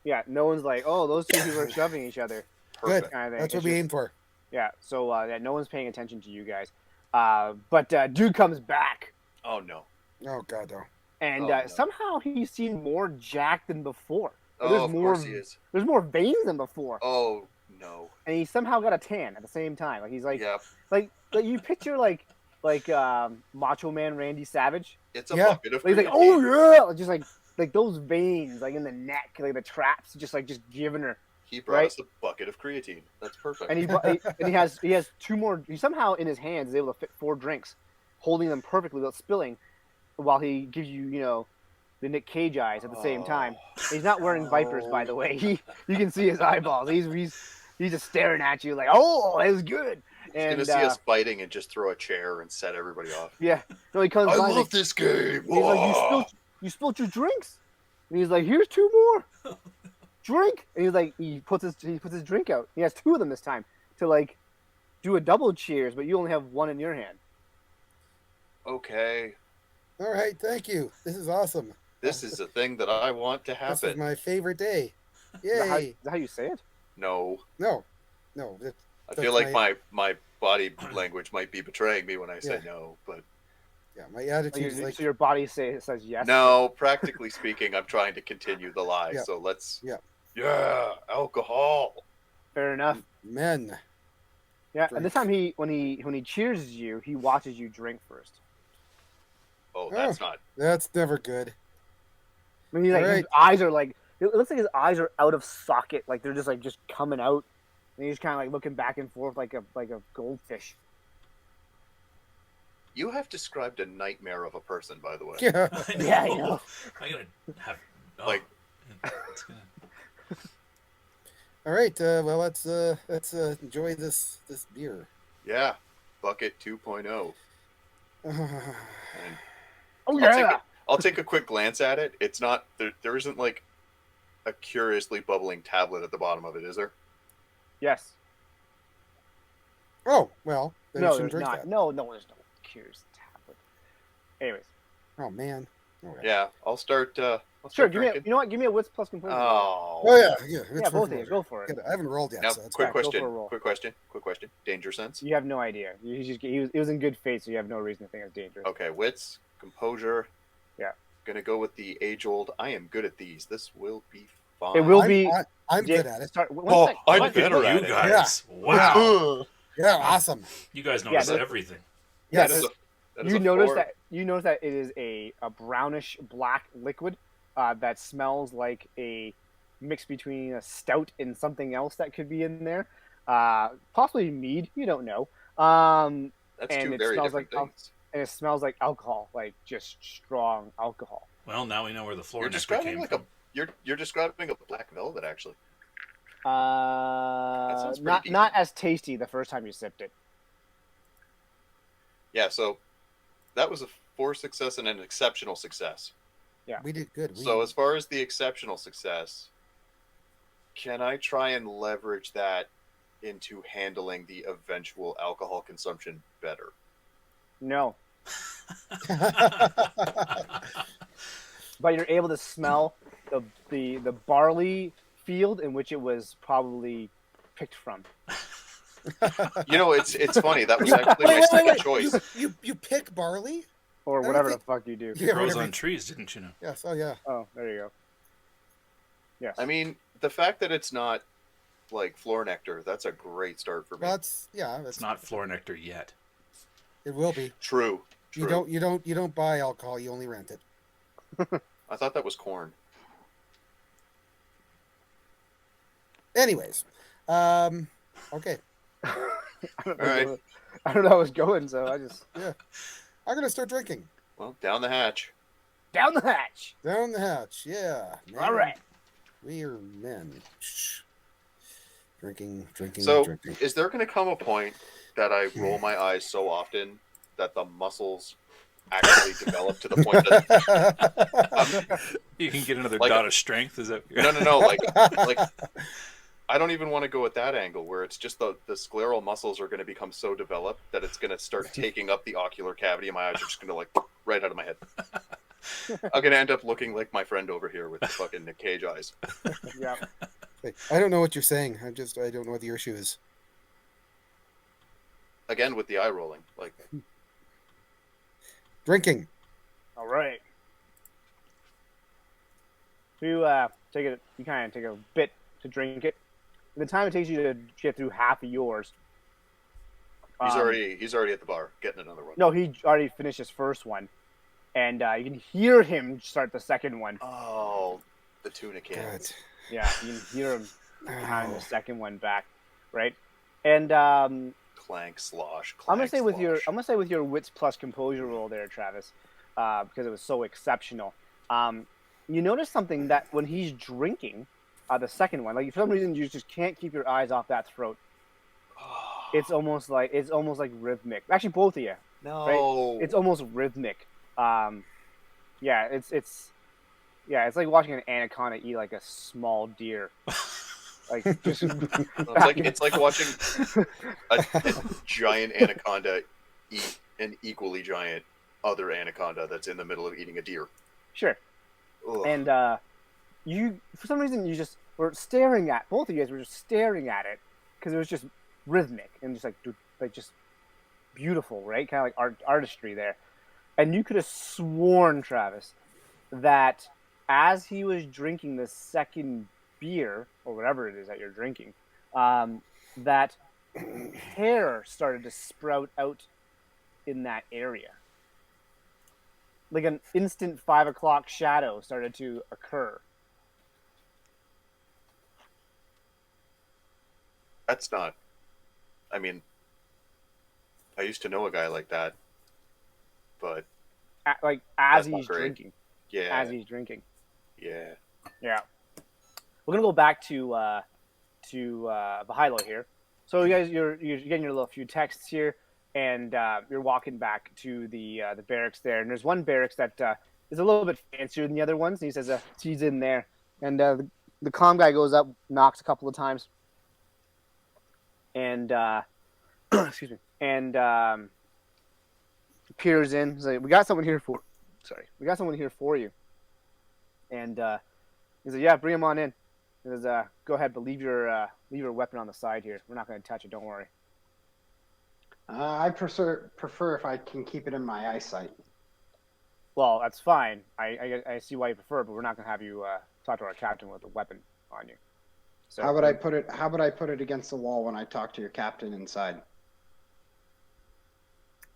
Yeah, no one's like, oh, those two people are shoving each other. Perfect. Kind of thing. That's what It's we just- aim for. Yeah, so yeah, no one's paying attention to you guys. But dude comes back, Oh no. Oh god, no. and Oh, no. somehow he's seen more jacked than before. Oh, There's of more. course he is. There's more veins than before, Oh no. and he somehow got a tan at the same time. Like he's like, Yeah, like you picture like Macho Man Randy Savage. it's a Yeah. bucket of. Like he's like, creatine. oh yeah, just like those veins like in the neck, like the traps, just giving her. He brought right. us a bucket of creatine. That's perfect. And he has two more. He somehow in his hands is able to fit 4 drinks, holding them perfectly without spilling, while he gives you the Nick Cage eyes at the same time. He's not wearing Vipers, by the way. You can see his eyeballs. He's just staring at you like, oh, that was good. He's And gonna see us fighting and just throw a chair and set everybody off. yeah, no, he comes I by. love Like, this game. he's like, Whoa. you spilled your drinks. And he's like, here's 2 more. Drink. And he's like, he puts his drink out. He has 2 of them this time to like do a double cheers, but you only have 1 in your hand. Okay, All right, thank you. This is awesome. this is a thing that I want to This is happen. my favorite day. Is that Yay. how you say it? No, No. I That's feel like my body language might be betraying me when I say Yeah. no, but Yeah, my attitude is like So your body says yes. no. Practically speaking, I'm trying to continue the lie. Yeah. So let's. Yeah. Yeah, alcohol. Fair enough. men. Yeah, Drink. and this time when he cheers you, he watches you drink first. Oh, that's not. That's never good. I mean, his Alright. eyes are like it looks like his eyes are out of socket, like they're just coming out, and he's kind of like looking back and forth like a goldfish. You have described a nightmare of a person, by the way. Yeah. Yeah, I know. I gotta have Like- it's gonna- All right. Well, let's enjoy this beer. Yeah, bucket 2.0. Oh I'll take yeah. it. I'll take a quick glance at it. It's not there. There isn't like a curiously bubbling tablet at the bottom of it, is there? Yes. Oh well, then you No, shouldn't there's drink not. that. No, there's no cures tablet. Anyways, Oh man. Okay. Yeah, I'll start. I'll sure. start Give me. drinking. You know what? Give me a wits plus composure. Oh. Oh yeah, yeah. yeah, It's both worth of you. it. Go for it. Good. I haven't rolled yet, Now, so that's quick fine. Go question. for a roll. Quick question. Quick question. Danger sense. You have no idea. He was in good faith, so you have no reason to think it's dangerous. Okay, wits, composure. Yeah. Gonna go with the age-old. I am good at these. This will be fine. It will I'm, be. I'm Yeah, good at it. Start, one Oh, sec. I'm What? better You at it. guys. Wow. Yeah, awesome. You guys notice there's- everything. Yes. That is a- that is You a notice 4. that it is a brownish black liquid that smells like a mix between a stout and something else that could be in there, possibly mead. You don't know. That's and two it very smells different like things. and it smells like alcohol, like just strong alcohol. Well, now we know where the floor You're nectar describing came like from. you're describing a black velvet actually. sounds pretty Not decent. as tasty the first time you sipped it. Yeah, so that was a 4 success and an exceptional success. Yeah. We did good. So as far as the exceptional success, can I try and leverage that into handling the eventual alcohol consumption better? No, but you're able to smell the barley field in which it was probably picked from. You know, it's funny. That was actually my second choice. You pick barley? Or don't whatever think- the fuck you do. Yeah, Grows whatever. on trees, didn't you know? Yes. Oh yeah. Oh, there you go. Yes. I mean, the fact that it's not like floor nectar, that's a great start for me. That's yeah. That's It's not floor nectar yet. It will be. True. You don't buy alcohol. You only rent it. I thought that was corn. Anyways, okay. I don't know All right. where- I don't know how it's going, so I just I'm gonna start drinking. Well, down the hatch. down the hatch. Down the hatch. Yeah. Man. All right. We are men. Shh. Drinking. So, drinking. is there going to come a point that I roll my eyes so often that the muscles actually develop to the point that You can get another Like dot a- of strength. Is that? no, like I don't even want to go at that angle where it's just the scleral muscles are going to become so developed that it's going to start taking up the ocular cavity, and my eyes are just going to like right out of my head. I'm going to end up looking like my friend over here with the fucking Nick Cage eyes. Yeah. I don't know what you're saying. I don't know what your issue is. Again with the eye rolling, like Drinking. All right. So you kind of take a bit to drink it. The time it takes you to get through half of yours. he's um, already at the bar getting another one. No, he already finished his first one, and you can hear him start the second one. Oh, the tuna God. cans. Yeah, you can hear him pound the Oh. second one back, right? And Clank slosh. I'm gonna Clank say slosh. with your wits plus composure roll there, Travis, because it was so exceptional. You notice something that when he's drinking, the second one, like for some reason you just can't keep your eyes off that throat. It's almost like rhythmic. Actually, both of you. no. It's almost rhythmic. Yeah, it's like watching an anaconda eat like a small deer. Like just It's like watching a giant anaconda eat an equally giant other anaconda that's in the middle of eating a deer. sure. Ugh. And you, for some reason, you just were staring at both of you guys were just staring at it because it was just rhythmic and just like just beautiful, right? Kind of like artistry there. And you could have sworn, Travis, that as he was drinking the second beer or whatever it is that you're drinking, that hair started to sprout out in that area. Like an instant 5 o'clock shadow started to occur. That's not. I mean, I used to know a guy like that, but As That's not he's great. drinking. yeah, As he's drinking. yeah. Yeah. We're gonna go back to Bahilo here. So you guys, you're getting your little few texts here, and you're walking back to the barracks there. And there's one barracks that is a little bit fancier than the other ones. And he says, "He's in there." And the comm guy goes up, knocks a couple of times, and excuse me, and peers in. He's like, "We got someone here for. Sorry, we got someone here for you." And he's like, "Yeah, bring him on in." He says, "Go ahead, but leave your weapon on the side here. We're not going to touch it. Don't worry." I prefer if I can keep it in my eyesight. Well, that's fine. I see why you prefer, but we're not going to have you talk to our captain with a weapon on you. So How would I put it? How would I put it against the wall when I talk to your captain inside?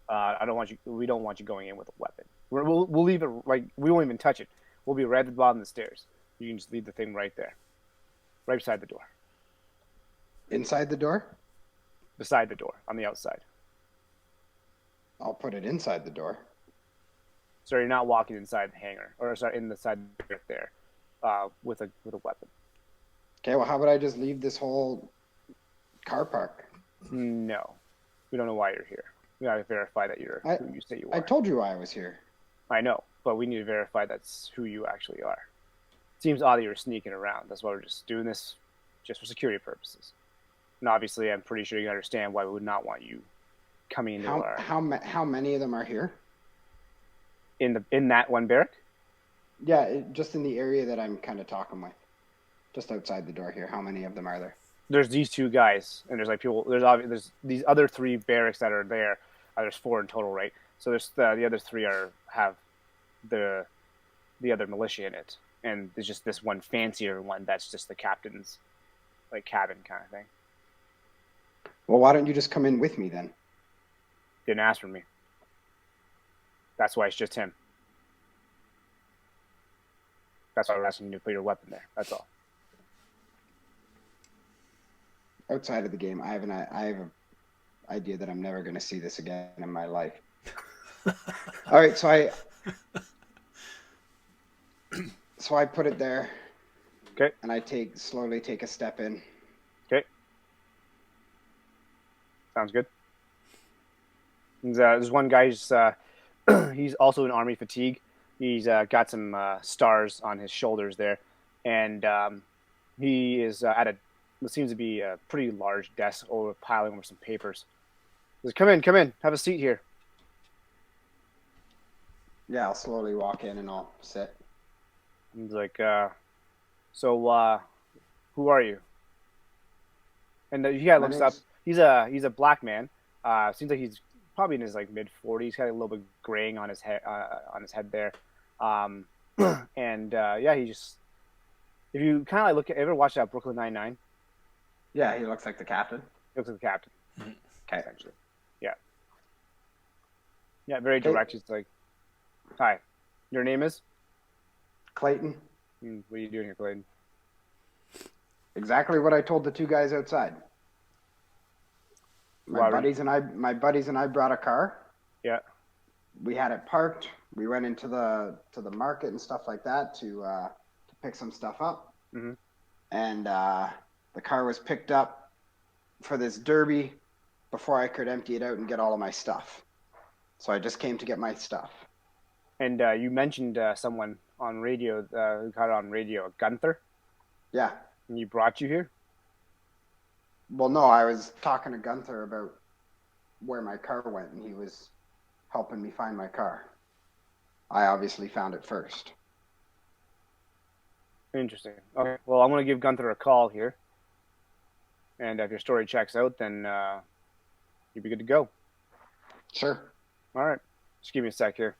I don't want you. We don't want you going in with a weapon. We'll leave it like we won't even touch it. We'll be right at the bottom of the stairs. You can just leave the thing right there, right beside the door, Inside the door? beside the door on the outside. I'll put it inside the door. So you're not walking inside the hangar, or sorry, inside there, with a weapon. Okay, well, how about I just leave this whole car park? No, we don't know why you're here. We gotta verify that you're who you say you are. I told you I was here. I know, but we need to verify that's who you actually are. Seems odd that you're sneaking around. That's why we're just doing this, just for security purposes. And obviously, I'm pretty sure you understand why we would not want you coming into our How many of them are here? in that one barrack. Yeah, just in the area that I'm kind of talking with, just outside the door here. How many of them are there? There's these two guys, and there's like people. There's these other three barracks that are there. There's 4 in total, right? So there's the other 3 have the other militia in it, and there's just this one fancier one that's just the captain's like cabin kind of thing. Well, why don't you just come in with me then? Didn't ask for me. That's why it's just him. That's why we're asking you to put your weapon there. That's all. Outside of the game, I have an idea that I'm never going to see this again in my life. All right, so I put it there. Okay. And I slowly take a step in. Okay. Sounds good. And, there's one guy he's also in army fatigue. He's got some stars on his shoulders there, and he is at what seems to be a pretty large desk piling over some papers. He says, come in, have a seat here. Yeah, I'll slowly walk in and I'll sit. He's like, so who are you? And the guy looks up. He's a black man. Seems like he's probably in his like mid-40s. He's got a little bit graying on his head there. And yeah, he just, if you kind of like look at, ever watch that Brooklyn Nine-Nine? Yeah, he looks like the captain. He looks like the captain. Okay. Essentially. Yeah. Yeah, very direct. He's like, hi, your name is? Clayton. What are you doing here, Clayton? Exactly what I told the 2 guys outside. My buddies and I brought a car. Yeah. We had it parked. We went into the market and stuff like that to pick some stuff up. Mm-hmm. And the car was picked up for this derby before I could empty it out and get all of my stuff. So I just came to get my stuff. And you mentioned someone on radio who got it on radio, Gunther. Yeah. And he brought you here? Well, no, I was talking to Gunther about where my car went, and he was helping me find my car. I obviously found it first. Interesting. Okay. Well, I'm going to give Gunther a call here. And if your story checks out, then you'll be good to go. Sure. All right. Just give me a sec here.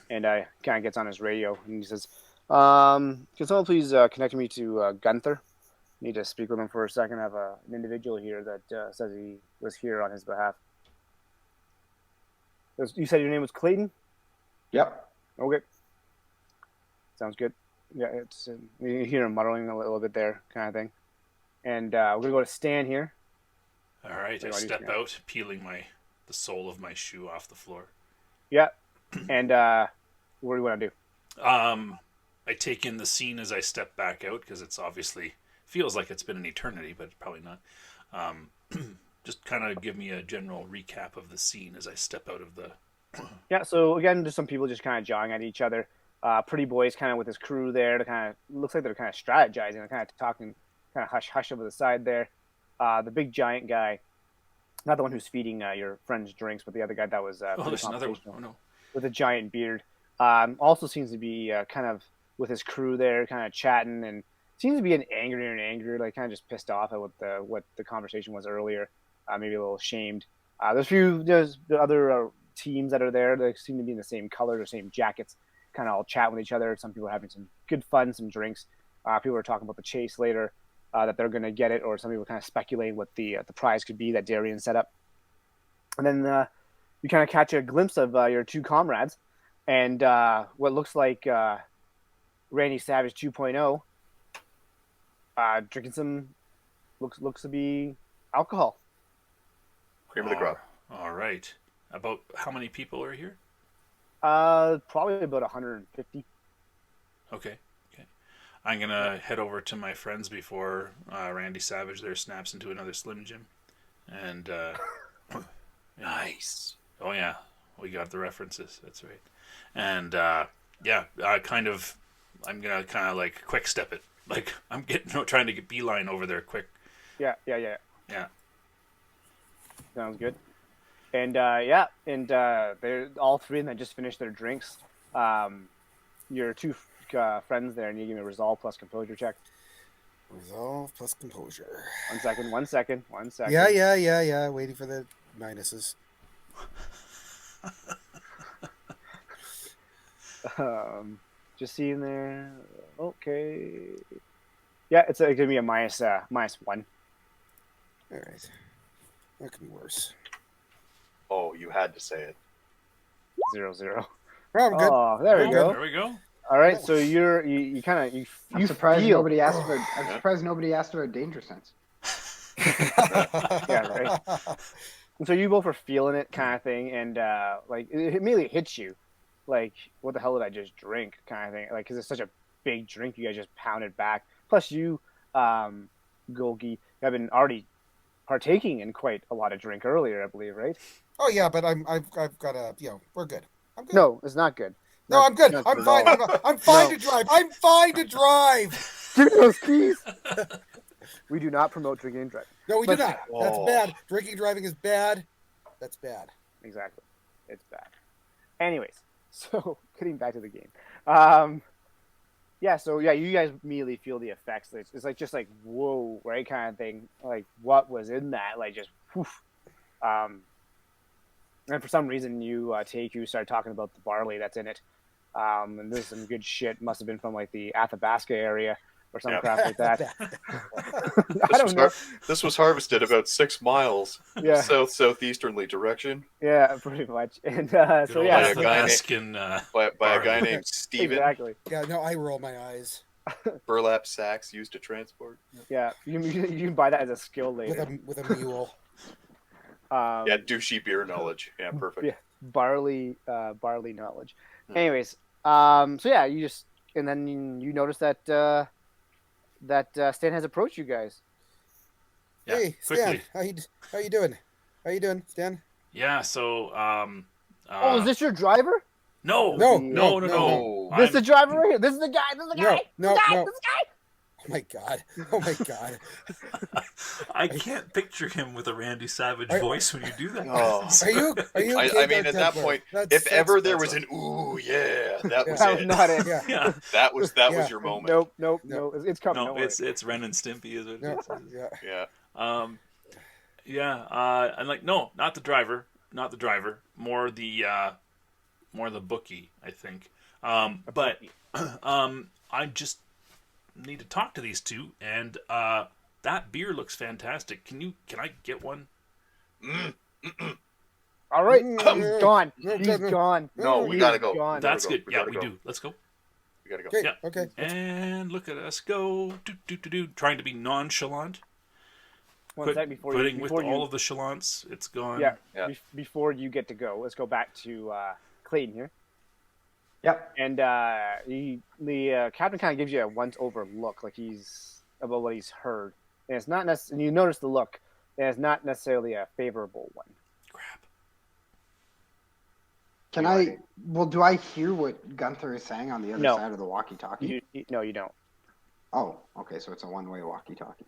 And I kind of gets on his radio, and he says, can someone please connect me to Gunther? Need to speak with him for a second. I have an individual here that says he was here on his behalf. You said your name was Clayton? Yep. Okay. Sounds good. Yeah, it's you hear him muttering a little bit there, kind of thing. And we're gonna go to Stan here. All right, I step out, peeling the sole of my shoe off the floor. Yeah. And what do you want to do? I take in the scene as I step back out because it's obviously feels like it's been an eternity, but probably not. Just kind of give me a general recap of the scene as I step out of the. Yeah. So again, there's some people just kind of jawing at each other. Pretty Boy's kind of with his crew there. To kind of looks like they're kind of strategizing, and kind of talking, kind of hush hush over the side there. The big giant guy, not the one who's feeding your friend's drinks, but the other guy that was pretty there's another one. confrontational Oh no. with a giant beard. Also seems to be kind of with his crew there, kind of chatting, and seems to be getting angrier and angrier, like kind of just pissed off at what the conversation was earlier. Maybe a little ashamed. There's the other teams that are there. They seem to be in the same color, the same jackets, kind of all chat with each other. Some people are having some good fun, some drinks. People are talking about the chase later, that they're going to get it, or some people kind of speculating what the prize could be that Darian set up. And then you kind of catch a glimpse of your two comrades, and what looks like Randy Savage 2.0 drinking some looks to be alcohol. Cream of the crop. All right. About how many people are here? Probably about 150. Okay. I'm gonna head over to my friends before Randy Savage there snaps into another Slim Jim, and Nice. oh yeah, we got the references. That's right. And I'm gonna kind of like quick step it. Like I'm trying to get beeline over there quick. Yeah. Yeah. Sounds good. And they're all three of them just finished their drinks. Your two friends there, and you give me a resolve plus composure check. Resolve plus composure. 1 second. Yeah. Waiting for the minuses. Just seeing there. Okay. Yeah, it's gonna be a minus one. All right. That could be worse. Oh, you had to say it. 0-0. Oh, I'm good. Oh, there we go. There we go. All right, so you kind of I'm surprised feel. nobody asked for. I'm surprised nobody asked for a danger sense. Yeah, right. And so you both are feeling it, kind of thing, and like it immediately hits you, like what the hell did I just drink, kind of thing, like because it's such a big drink, you guys just pounded back. Plus you, Golgi, have been already partaking in quite a lot of drink earlier, I believe, right? Oh yeah, but I've got a we're good. I'm good. No, it's not good. No, I'm good. Not I'm at fine. all. I'm fine No. to drive. I'm fine to drive. Give me those keys. We do not promote drinking and driving. No, we do But- not. That's Oh. bad. Drinking and driving is bad. That's bad. Exactly. It's bad. Anyways, so getting back to the game. You guys immediately feel the effects. It's like just like whoa, right, kind of thing. Like what was in that? Like just woof. And for some reason you start talking about the barley that's in it. And this is some good shit. Must have been from like the Athabasca area or some Yeah. crap like that. I don't know. This was harvested about 6 miles Yeah, southeasternly direction yeah, pretty much. And Good so old yeah, a guy Athabascan, by a Barley. guy named Steven. exactly. Yeah, no, I roll my eyes Burlap sacks used to transport. Yeah, you can buy that as a skill later. with a mule. Yeah, douchey beer knowledge. Yeah, perfect. Yeah. barley knowledge. Hmm. Anyways, so yeah, you just and then you notice that Stan has approached you guys. Yeah, Hey, quickly. Stan, how you doing? How you doing, Stan? Yeah. So Oh, is this your driver? no, No, no. no. This is the I'm- driver right here. This is the guy. This is the guy. No, this guy. no. This guy. Oh my god! Oh my god! I can't picture him with a Randy Savage Are- voice when you do that. Oh. Are you? Are you? I okay, mean, Dark at that Templar? point, That's- if ever there that's- was an ooh yeah, that was That was it. not it. Yeah. Yeah. That was Yeah. your moment. Nope. No. No. It's coming. No, don't worry. it's Ren and Stimpy, is it? Yeah, yeah. Yeah. I'm like, no, not the driver, more the bookie, I think. But I just need to talk to these two, and that beer looks fantastic. Can I get one? All right. Mm. He's gone. No, He's no, no. gone. No, we He's gotta go. gone. Gotta That's go. good. We Yeah, gotta we go. do. Let's go. We gotta go. Okay. Yeah. Okay. And look at us go. Trying to be nonchalant. One sec before you. Putting with Before you all of the chalants, it's gone. yeah. Yeah. Before you get to go, let's go back to Clayton here. Yep. And the captain kind of gives you a once-over look, like he's about what he's heard, and it's not necessarily. You notice the look, and it's not necessarily a favorable one. Crap. Can No, I? Well, do I hear what Gunther is saying on the other No. side of the walkie-talkie? No, you don't. Oh, okay. So it's a one-way walkie-talkie.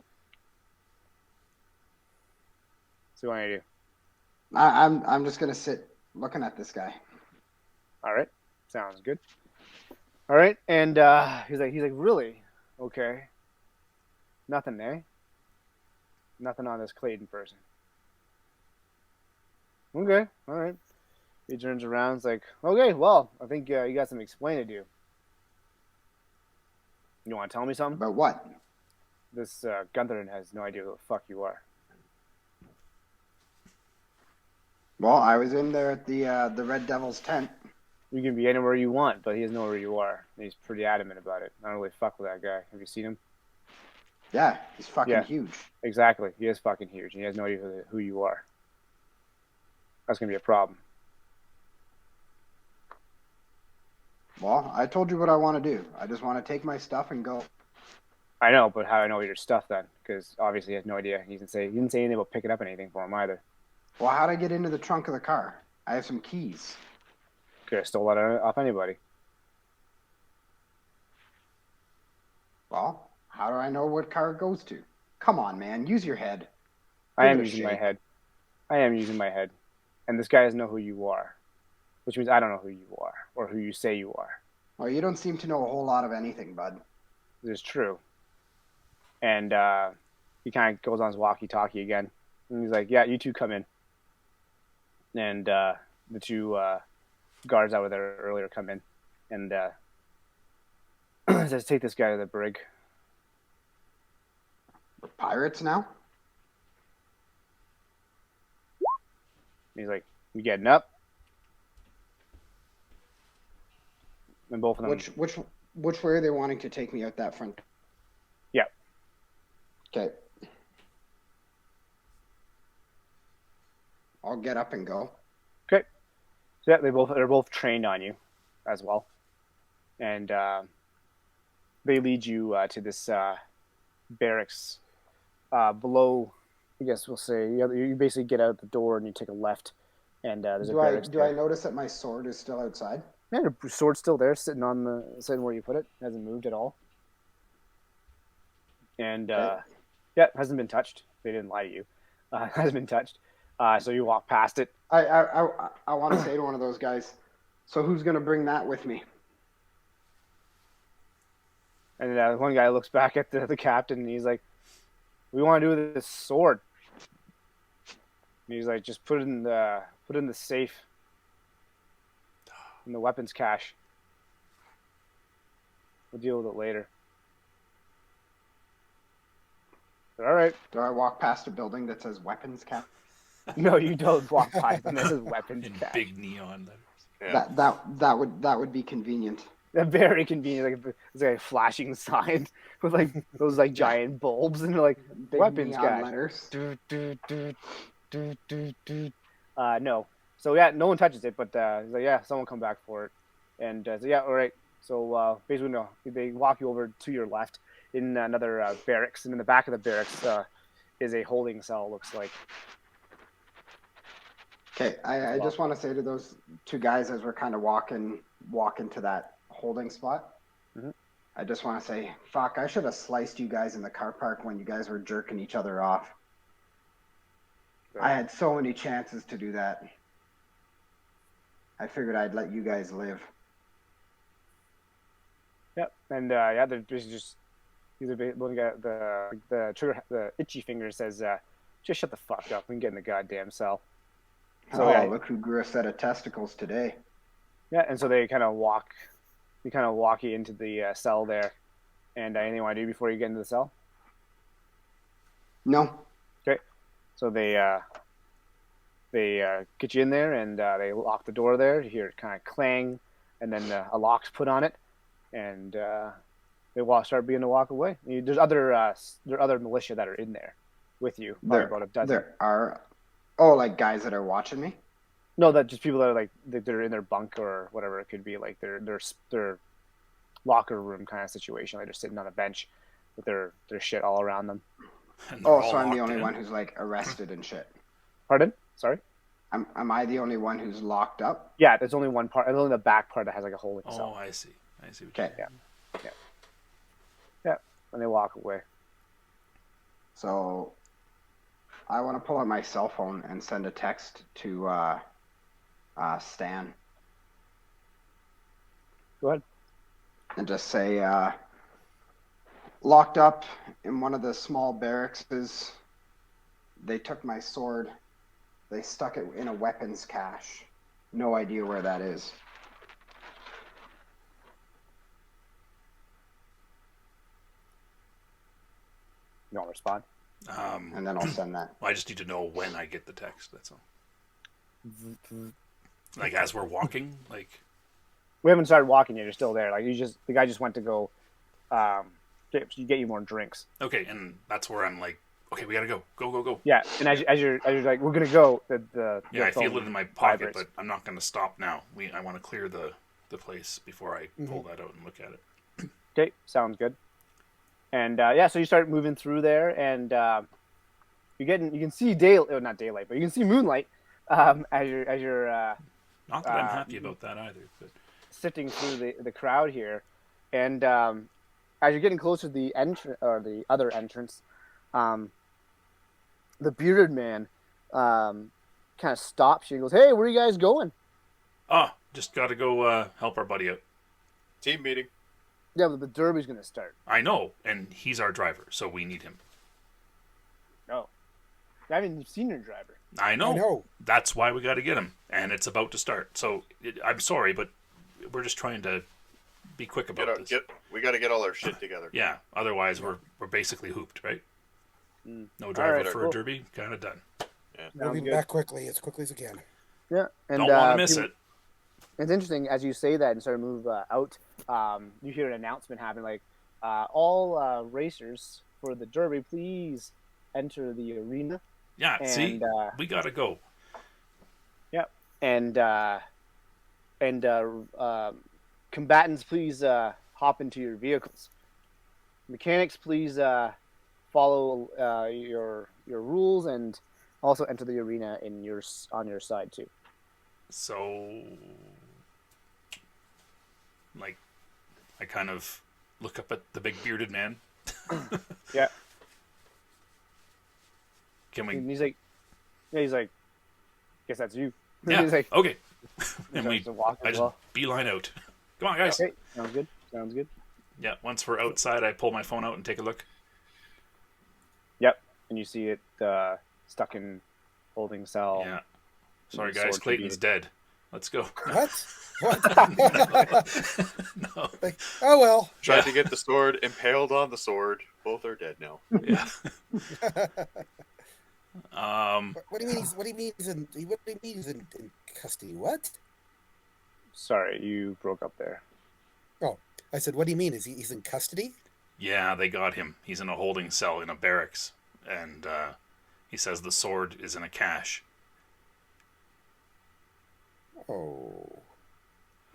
So what do you want to do? I'm just gonna sit looking at this guy. All right, sounds good. All right, and he's like, really? Okay. Nothing, eh? Nothing on this Clayton person. Okay, all right. He turns around, it's like, okay, well, I think you got some explaining to do. You want to tell me something? About what? This Gunther has no idea who the fuck you are. Well, I was in there at the Red Devil's tent. You can be anywhere you want, but he doesn't know where you are. And he's pretty adamant about it. I don't really fuck with that guy. Have you seen him? Yeah, he's fucking Yeah. huge. Exactly. He is fucking huge, and he has no idea who you are. That's going to be a problem. Well, I told you what I want to do. I just want to take my stuff and go. I know, but how do I know your stuff then? Because obviously he has no idea. He didn't say anything about picking up anything for him either. Well, how'd I get into the trunk of the car? I have some keys. Could have stole that off anybody. Well, how do I know what car it goes to? Come on, man. Use your head. I am Give it a using my shake. head. I am using my head. And this guy doesn't know who you are. Which means I don't know who you are, or who you say you are. Well, you don't seem to know a whole lot of anything, bud. This is true. And he kind of goes on his walkie-talkie again. And he's like, yeah, you two come in. And the two guards that were there earlier come in. And says, take this guy to the brig. We're pirates now? And he's like, you getting up? And both of them... Which way are they wanting to take me out that front? Yeah. Okay. I'll get up and go. Okay. So yeah, they're both trained on you as well. And they lead you to this barracks below, I guess we'll say, you basically get out the door and you take a left, and there's a barracks. Do I notice that my sword is still outside? Yeah, your sword's still there, sitting where you put it. It hasn't moved at all. And Okay. yeah, it hasn't been touched. They didn't lie to you. It hasn't been touched. So you walk past it. I want to say to one of those guys, so who's going to bring that with me? And one guy looks back at the captain, and he's like, "We want to do with this sword." And he's like, "Just put it in the safe, in the weapons cache. We'll deal with it later." But, all right. Do I walk past a building that says weapons cap? No, you don't walk by them. This is weapons In cache. big neon letters. That would be convenient. They're very convenient. Like it's like a flashing sign with like those like giant bulbs and like Big weapons neon cache. letters. No. So yeah, no one touches it, but he's like, yeah, someone come back for it. And so yeah, all right. So basically, no, they walk you over to your left in another barracks, and in the back of the barracks is a holding cell. Looks like. Okay, I just want to say to those two guys as we're kind of walking to that holding spot, Mhm. I just want to say, fuck, I should have sliced you guys in the car park when you guys were jerking each other off. I had so many chances to do that. I figured I'd let you guys live. Yep, and yeah, they're just he's a one guy. The trigger, the itchy finger says, "Just shut the fuck up. We can get in the goddamn cell." So, Oh, yeah. look who grew a set of testicles today. Yeah, and so they kind of walk you into the cell there. And anything you want to do before you get into the cell? No. So they get you in there, and they lock the door there. You hear it kind of clang, and then a lock's put on it, and they start beginning to walk away. There's other militia that are in there with you, probably about a dozen. There are, like guys that are watching me. No, that just people that are like they're in their bunk or whatever it could be, like their locker room kind of situation. Like they're sitting on a bench with their shit all around them. And they're Oh, all so I'm the locked only in. one who's like arrested and shit. Pardon? Sorry? Am I the only one who's locked up? Yeah, there's only one part. There's only the back part that has like a holding Oh, cell. I see. I see. What Okay. Yeah, and they walk away. So I want to pull out my cell phone and send a text to Stan Go ahead. and just say, locked up in one of the small barracks. They took my sword. They stuck it in a weapons cache. No idea where that is. You don't respond. And then I'll send that. I just need to know when I get the text. That's all. Like as we're walking, like We haven't started walking yet. You're still there. Like the guy just went to go get you more drinks. okay, and that's where I'm like, okay, we gotta go, go. Yeah, and as you're like, we're gonna go. The Yeah, I feel phone it in my pocket, vibrates. but I'm not gonna stop now. I want to clear the place before I pull that out and look at it. Okay, sounds good. And so you start moving through there, and you can see not daylight, but you can see moonlight as you're Not that I'm happy about that either, but sifting through the crowd here, and as you're getting closer to the the other entrance, the bearded man kind of stops you and goes, "Hey, where are you guys going?" just gotta go help our buddy out. Team meeting. Yeah, but the derby's gonna start. I know, and he's our driver, so we need him. No, I haven't even seen your driver. I know. I know. That's why we got to get him, and it's about to start. So I'm sorry, but we're just trying to be quick about this. We got to get all our shit together. Yeah, otherwise we're basically hooped, right? Mm. No driver Alright, for cool. a derby, kind of done. We'll be Sounds good. back quickly as we can. Yeah, and Don't want to miss people- it. It's interesting as you say that and sort of move out. You hear an announcement happen like, "All racers for the Derby, please enter the arena." Yeah, And see, we gotta go. and combatants, please hop into your vehicles. Mechanics, please follow your rules and also enter the arena on your side too. So, like, I kind of look up at the big bearded man. Yeah. Can And we? he's like, guess that's you. Yeah. He's like, Okay. And starts we, to walk I as just well. beeline out. Come on, guys. Okay, sounds good. Sounds good. Yeah. Once we're outside, I pull my phone out and take a look. Yep. And you see it stuck in holding cell. Yeah. Sorry, Sword guys. should Clayton's be- dead. Let's go. What? What? No. Like, oh well. Tried to get the sword, impaled on the sword. Both are dead now. Yeah. What do you mean? What do you mean he's in custody? What? Sorry, you broke up there. I said, what do you mean? He's in custody? Yeah, they got him. He's in a holding cell in a barracks, and he says the sword is in a cache. Oh,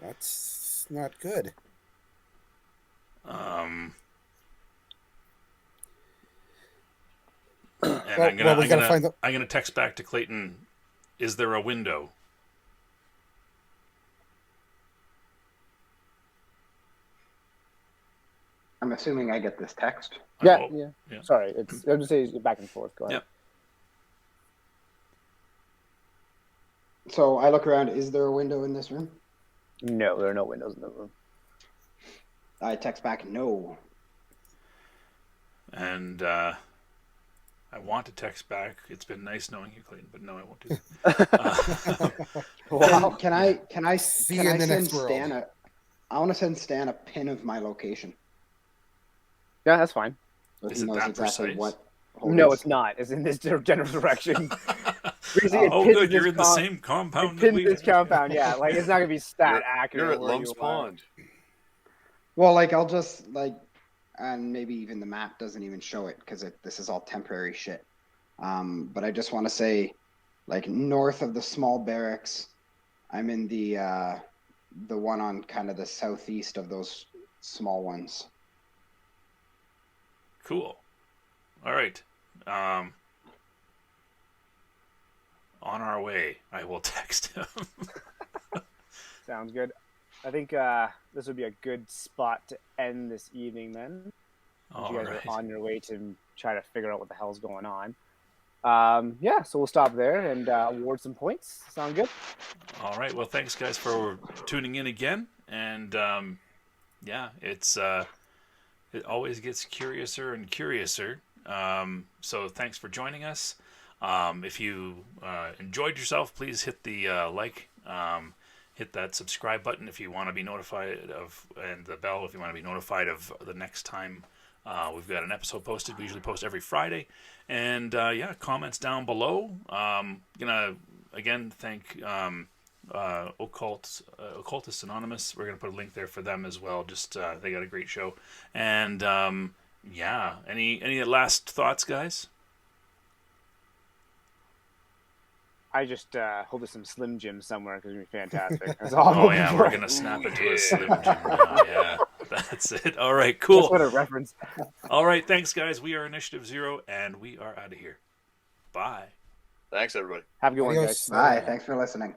that's not good. And Well, we gotta find the. I'm gonna text back to Clayton. Is there a window? I'm assuming I get this text. Yeah, Oh, yeah. yeah. Sorry, I'm just saying back and forth. Go ahead. Yep. So I look around. Is there a window in this room? No, there are no windows in the room. I text back, no. And I want to text back. It's been nice knowing you, Clayton, but no, I won't do that. Wow. Can I See can you I in the send next world. Stan I want to send Stan a pin of my location. Yeah, that's fine. So Is he it knows that exactly precise? what. No, it's not. It's in this general direction. Basically, it Oh, pins good. You're this in the same compound It that pins we this compound. Yeah, like it's not gonna be stat accurate. You're at where Lum's you are. Pond. Well, like I'll just and maybe even the map doesn't even show it because this is all temporary shit. But I just want to say, like north of the small barracks, I'm in the one on kind of the southeast of those small ones. Cool. All right. on our way. I will text him. Sounds good. I think this would be a good spot to end this evening then. All You guys right. are on your way to try to figure out what the hell's going on. Yeah, so we'll stop there and award some points. Sound good? All right. Well, thanks guys for tuning in again. And yeah, it always gets curiouser and curiouser. So thanks for joining us. If you enjoyed yourself, please hit the like, hit that subscribe button if you want to be notified of, and the bell if you want to be notified of the next time we've got an episode posted. We usually post every Friday. And yeah, comments down below. Gonna again thank Occultists Anonymous. We're gonna put a link there for them as well. Just they got a great show. And yeah, any last thoughts, guys? I just hope there's some Slim Jim somewhere because it'd be fantastic. That's all I'm Oh hoping yeah, for. we're gonna snap into a Slim Jim now. Yeah, that's it. All right, That's cool. what a reference. All right, thanks guys. We are Initiative Zero, and we are out of here. Bye. Thanks, everybody. Have a good one, Adios. guys. Bye. Thanks for listening.